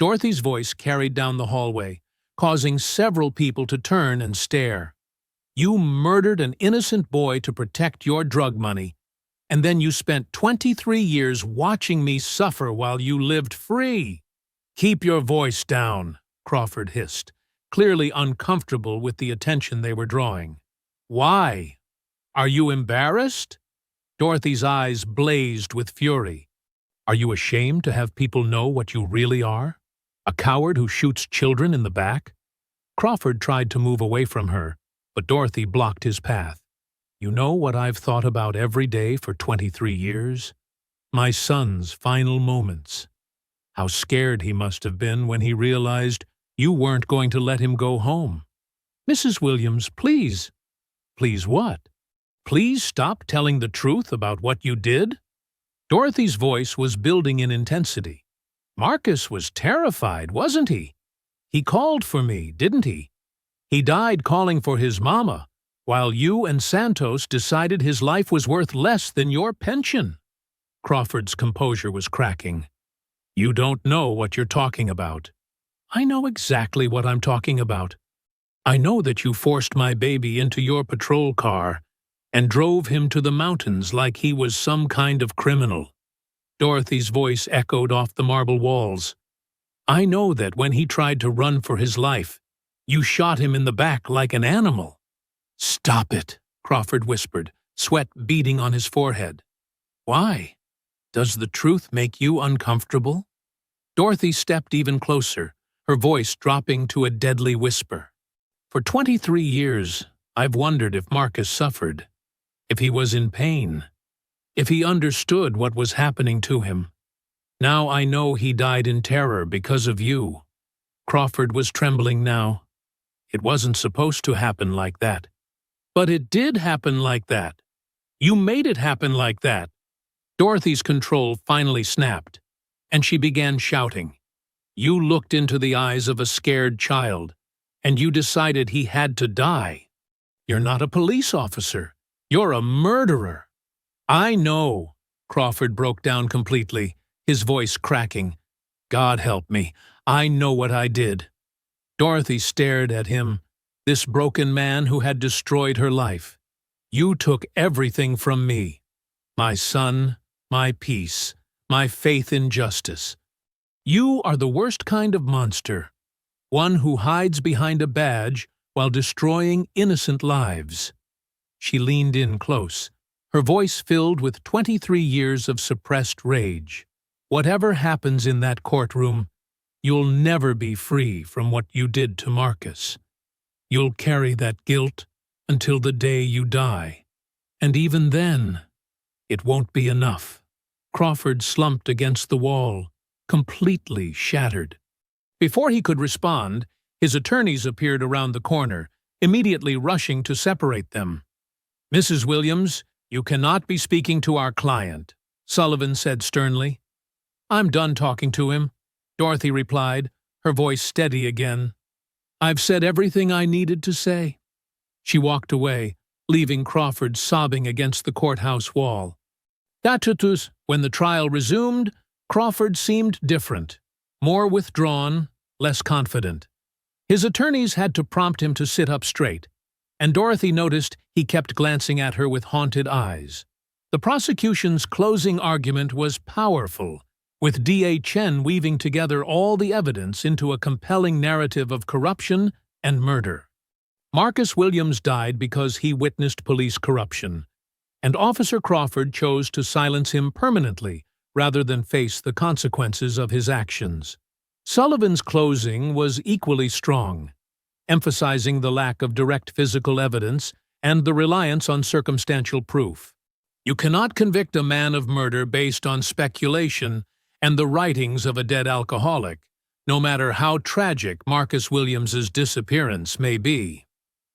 Dorothy's voice carried down the hallway, causing several people to turn and stare. "You murdered an innocent boy to protect your drug money, and then you spent 23 years watching me suffer while you lived free." "Keep your voice down," Crawford hissed, clearly uncomfortable with the attention they were drawing. "Why? Are you embarrassed?" Dorothy's eyes blazed with fury. "Are you ashamed to have people know what you really are?" A coward who shoots children in the back? Crawford tried to move away from her, but Dorothy blocked his path. You know what I've thought about every day for 23 years? My son's final moments. How scared he must have been when he realized you weren't going to let him go home. Mrs. Williams, please. Please what? Please stop telling the truth about what you did? Dorothy's voice was building in intensity. Marcus was terrified, wasn't he? He called for me, didn't he? He died calling for his mama, while you and Santos decided his life was worth less than your pension. Crawford's composure was cracking. You don't know what you're talking about. I know exactly what I'm talking about. I know that you forced my baby into your patrol car and drove him to the mountains like he was some kind of criminal. Dorothy's voice echoed off the marble walls. I know that when he tried to run for his life, you shot him in the back like an animal. Stop it, Crawford whispered, sweat beading on his forehead. Why? Does the truth make you uncomfortable? Dorothy stepped even closer, her voice dropping to a deadly whisper. For 23 years, I've wondered if Marcus suffered, if he was in pain, if he understood what was happening to him. Now I know he died in terror because of you. Crawford was trembling now. It wasn't supposed to happen like that. But it did happen like that. You made it happen like that. Dorothy's control finally snapped, and she began shouting. You looked into the eyes of a scared child, and you decided he had to die. You're not a police officer. You're a murderer. I know. Crawford broke down completely, his voice cracking. God help me. I know what I did. Dorothy stared at him, this broken man who had destroyed her life. You took everything from me. My son, my peace, my faith in justice. You are the worst kind of monster, one who hides behind a badge while destroying innocent lives. She leaned in close, her voice filled with 23 years of suppressed rage. Whatever happens in that courtroom, you'll never be free from what you did to Marcus. You'll carry that guilt until the day you die. And even then, it won't be enough. Crawford slumped against the wall, completely shattered. Before he could respond, his attorneys appeared around the corner, immediately rushing to separate them. Mrs. Williams, you cannot be speaking to our client, Sullivan said sternly. I'm done talking to him, Dorothy replied, her voice steady again. I've said everything I needed to say. She walked away, leaving Crawford sobbing against the courthouse wall. When the trial resumed, Crawford seemed different, more withdrawn, less confident. His attorneys had to prompt him to sit up straight, and Dorothy noticed he kept glancing at her with haunted eyes. The prosecution's closing argument was powerful, with D.A. Chen weaving together all the evidence into a compelling narrative of corruption and murder. Marcus Williams died because he witnessed police corruption, and Officer Crawford chose to silence him permanently rather than face the consequences of his actions. Sullivan's closing was equally strong, emphasizing the lack of direct physical evidence and the reliance on circumstantial proof. You cannot convict a man of murder based on speculation and the writings of a dead alcoholic, no matter how tragic Marcus Williams's disappearance may be.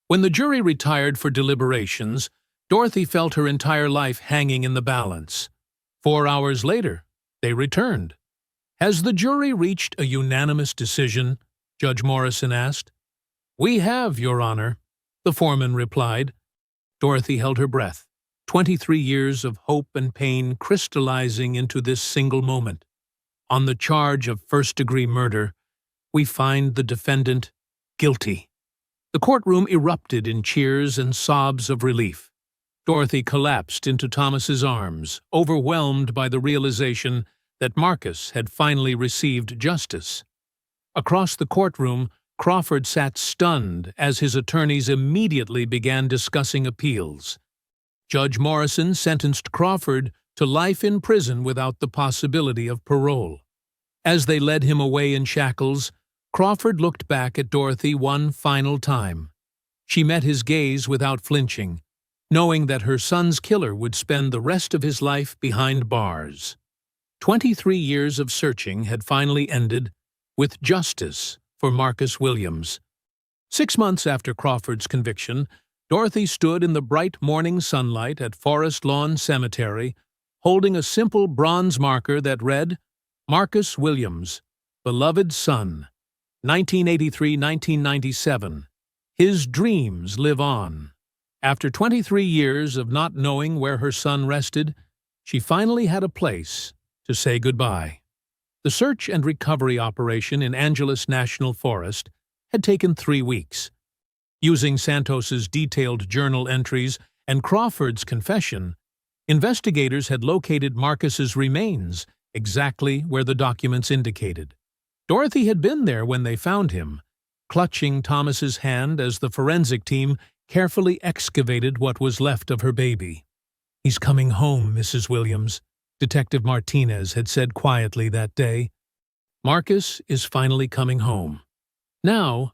When the jury retired for deliberations, Dorothy felt her entire life hanging in the balance. 4 hours later, they returned. Has the jury reached a unanimous decision? Judge Morrison asked. We have, Your Honor, the foreman replied. Dorothy held her breath, 23 years of hope and pain crystallizing into this single moment. On the charge of first-degree murder, we find the defendant guilty. The courtroom erupted in cheers and sobs of relief. Dorothy collapsed into Thomas's arms, overwhelmed by the realization that Marcus had finally received justice. Across the courtroom, Crawford sat stunned as his attorneys immediately began discussing appeals. Judge Morrison sentenced Crawford to life in prison without the possibility of parole. As they led him away in shackles, Crawford looked back at Dorothy one final time. She met his gaze without flinching, knowing that her son's killer would spend the rest of his life behind bars. 23 years of searching had finally ended with justice for Marcus Williams. 6 months after Crawford's conviction, Dorothy stood in the bright morning sunlight at Forest Lawn Cemetery, holding a simple bronze marker that read, "Marcus Williams, beloved son, 1983–1997. His dreams live on." After 23 years of not knowing where her son rested, she finally had a place to say goodbye. The search and recovery operation in Angeles National Forest had taken 3 weeks. Using Santos's detailed journal entries and Crawford's confession, investigators had located Marcus's remains exactly where the documents indicated. Dorothy had been there when they found him, clutching Thomas's hand as the forensic team carefully excavated what was left of her baby. "He's coming home, Mrs. Williams," Detective Martinez had said quietly that day. "Marcus is finally coming home." Now,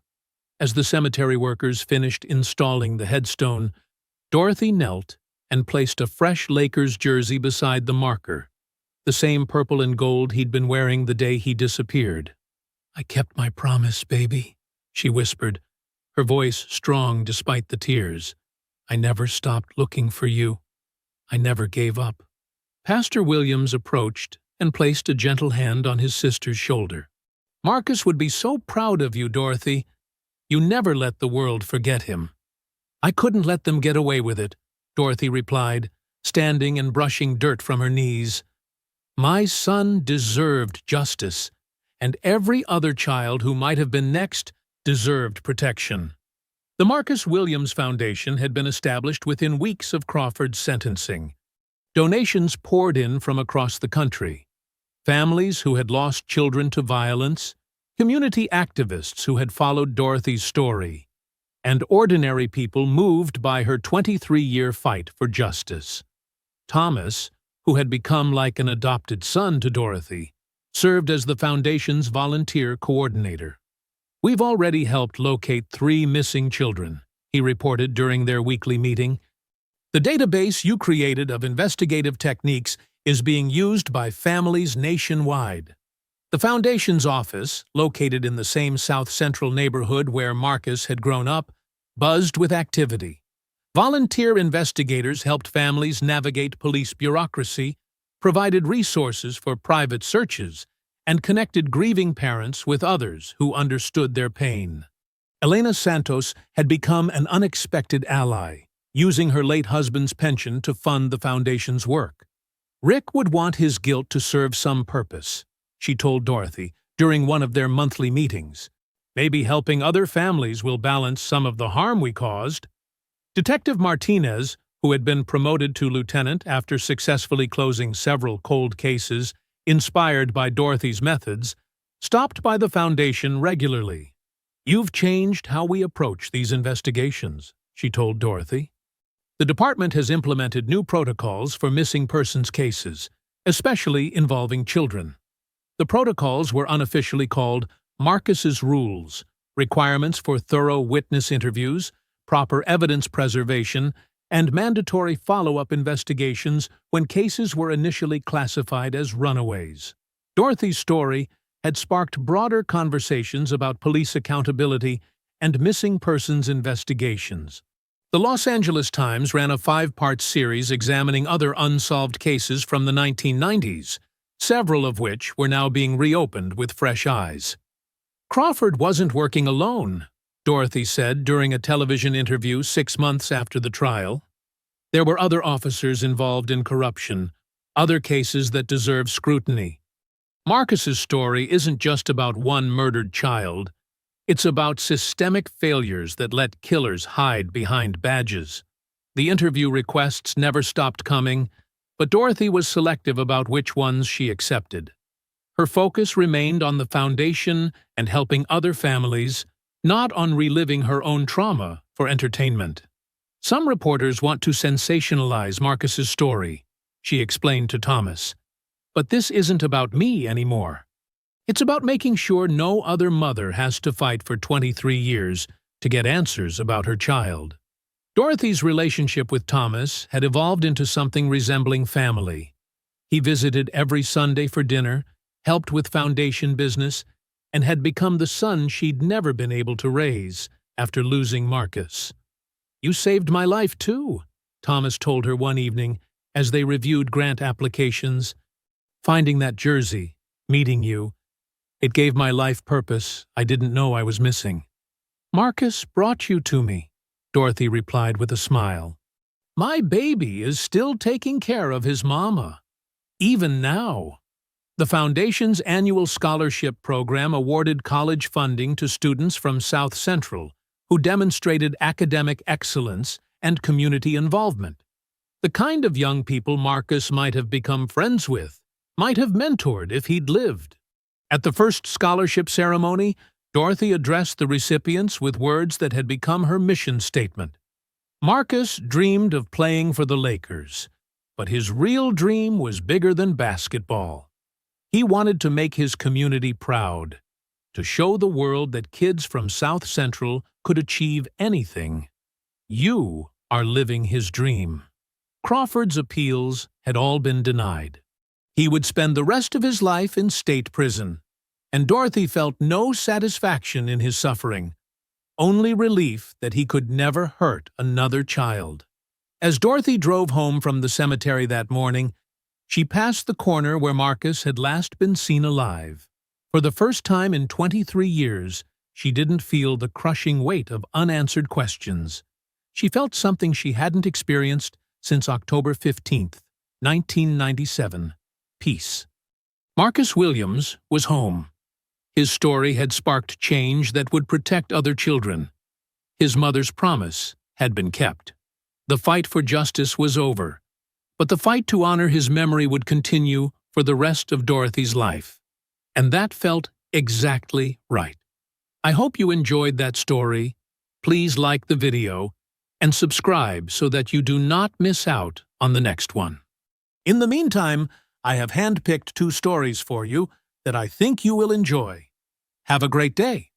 as the cemetery workers finished installing the headstone, Dorothy knelt and placed a fresh Lakers jersey beside the marker, the same purple and gold he'd been wearing the day he disappeared. "I kept my promise, baby," she whispered, her voice strong despite the tears. "I never stopped looking for you. I never gave up." Pastor Williams approached and placed a gentle hand on his sister's shoulder. "Marcus would be so proud of you, Dorothy. You never let the world forget him." "I couldn't let them get away with it," Dorothy replied, standing and brushing dirt from her knees. "My son deserved justice, and every other child who might have been next deserved protection." The Marcus Williams Foundation had been established within weeks of Crawford's sentencing. Donations poured in from across the country. Families who had lost children to violence, community activists who had followed Dorothy's story, and ordinary people moved by her 23-year fight for justice. Thomas, who had become like an adopted son to Dorothy, served as the Foundation's volunteer coordinator. "We've already helped locate 3 missing children," he reported during their weekly meeting. "The database you created of investigative techniques is being used by families nationwide." The Foundation's office, located in the same south-central neighborhood where Marcus had grown up, buzzed with activity. Volunteer investigators helped families navigate police bureaucracy, provided resources for private searches, and connected grieving parents with others who understood their pain. Elena Santos had become an unexpected ally, using her late husband's pension to fund the Foundation's work. "Rick would want his guilt to serve some purpose," she told Dorothy during one of their monthly meetings. "Maybe helping other families will balance some of the harm we caused." Detective Martinez, who had been promoted to lieutenant after successfully closing several cold cases inspired by Dorothy's methods, stopped by the Foundation regularly. "You've changed how we approach these investigations," she told Dorothy. "The department has implemented new protocols for missing persons cases, especially involving children. The protocols were unofficially called Marcus's Rules, requirements for thorough witness interviews, proper evidence preservation, and mandatory follow-up investigations when cases were initially classified as runaways." Dorothy's story had sparked broader conversations about police accountability and missing persons investigations. The Los Angeles Times ran a 5-part series examining other unsolved cases from the 1990s, several of which were now being reopened with fresh eyes. "Crawford wasn't working alone," Dorothy said during a television interview 6 months after the trial. "There were other officers involved in corruption, other cases that deserve scrutiny. Marcus's story isn't just about one murdered child. It's about systemic failures that let killers hide behind badges." The interview requests never stopped coming, but Dorothy was selective about which ones she accepted. Her focus remained on the Foundation and helping other families, not on reliving her own trauma for entertainment. "Some reporters want to sensationalize Marcus's story," she explained to Thomas. "But this isn't about me anymore. It's about making sure no other mother has to fight for 23 years to get answers about her child. Dorothy's relationship with Thomas had evolved into something resembling family. He visited every Sunday for dinner, helped with foundation business, and had become the son she'd never been able to raise after losing Marcus. "You saved my life, too," Thomas told her one evening as they reviewed grant applications. "Finding that jersey, meeting you, it gave my life purpose I didn't know I was missing." "Marcus brought you to me," Dorothy replied with a smile. "My baby is still taking care of his mama, even now." The Foundation's annual scholarship program awarded college funding to students from South Central who demonstrated academic excellence and community involvement. The kind of young people Marcus might have become friends with, might have mentored if he'd lived. At the first scholarship ceremony, Dorothy addressed the recipients with words that had become her mission statement. Marcus dreamed of playing for the Lakers, but his real dream was bigger than basketball. He wanted to make his community proud, to show the world that kids from South Central could achieve anything. You are living his dream. Crawford's appeals had all been denied. He would spend the rest of his life in state prison, and Dorothy felt no satisfaction in his suffering, only relief that he could never hurt another child. As Dorothy drove home from the cemetery that morning, she passed the corner where Marcus had last been seen alive. For the first time in 23 years, she didn't feel the crushing weight of unanswered questions. She felt something she hadn't experienced since October 15th, 1997. Peace. Marcus Williams was home. His story had sparked change that would protect other children. His mother's promise had been kept. The fight for justice was over, but the fight to honor his memory would continue for the rest of Dorothy's life. And that felt exactly right. I hope you enjoyed that story. Please like the video and subscribe so that you do not miss out on the next one. In the meantime, I have handpicked 2 stories for you that I think you will enjoy. Have a great day.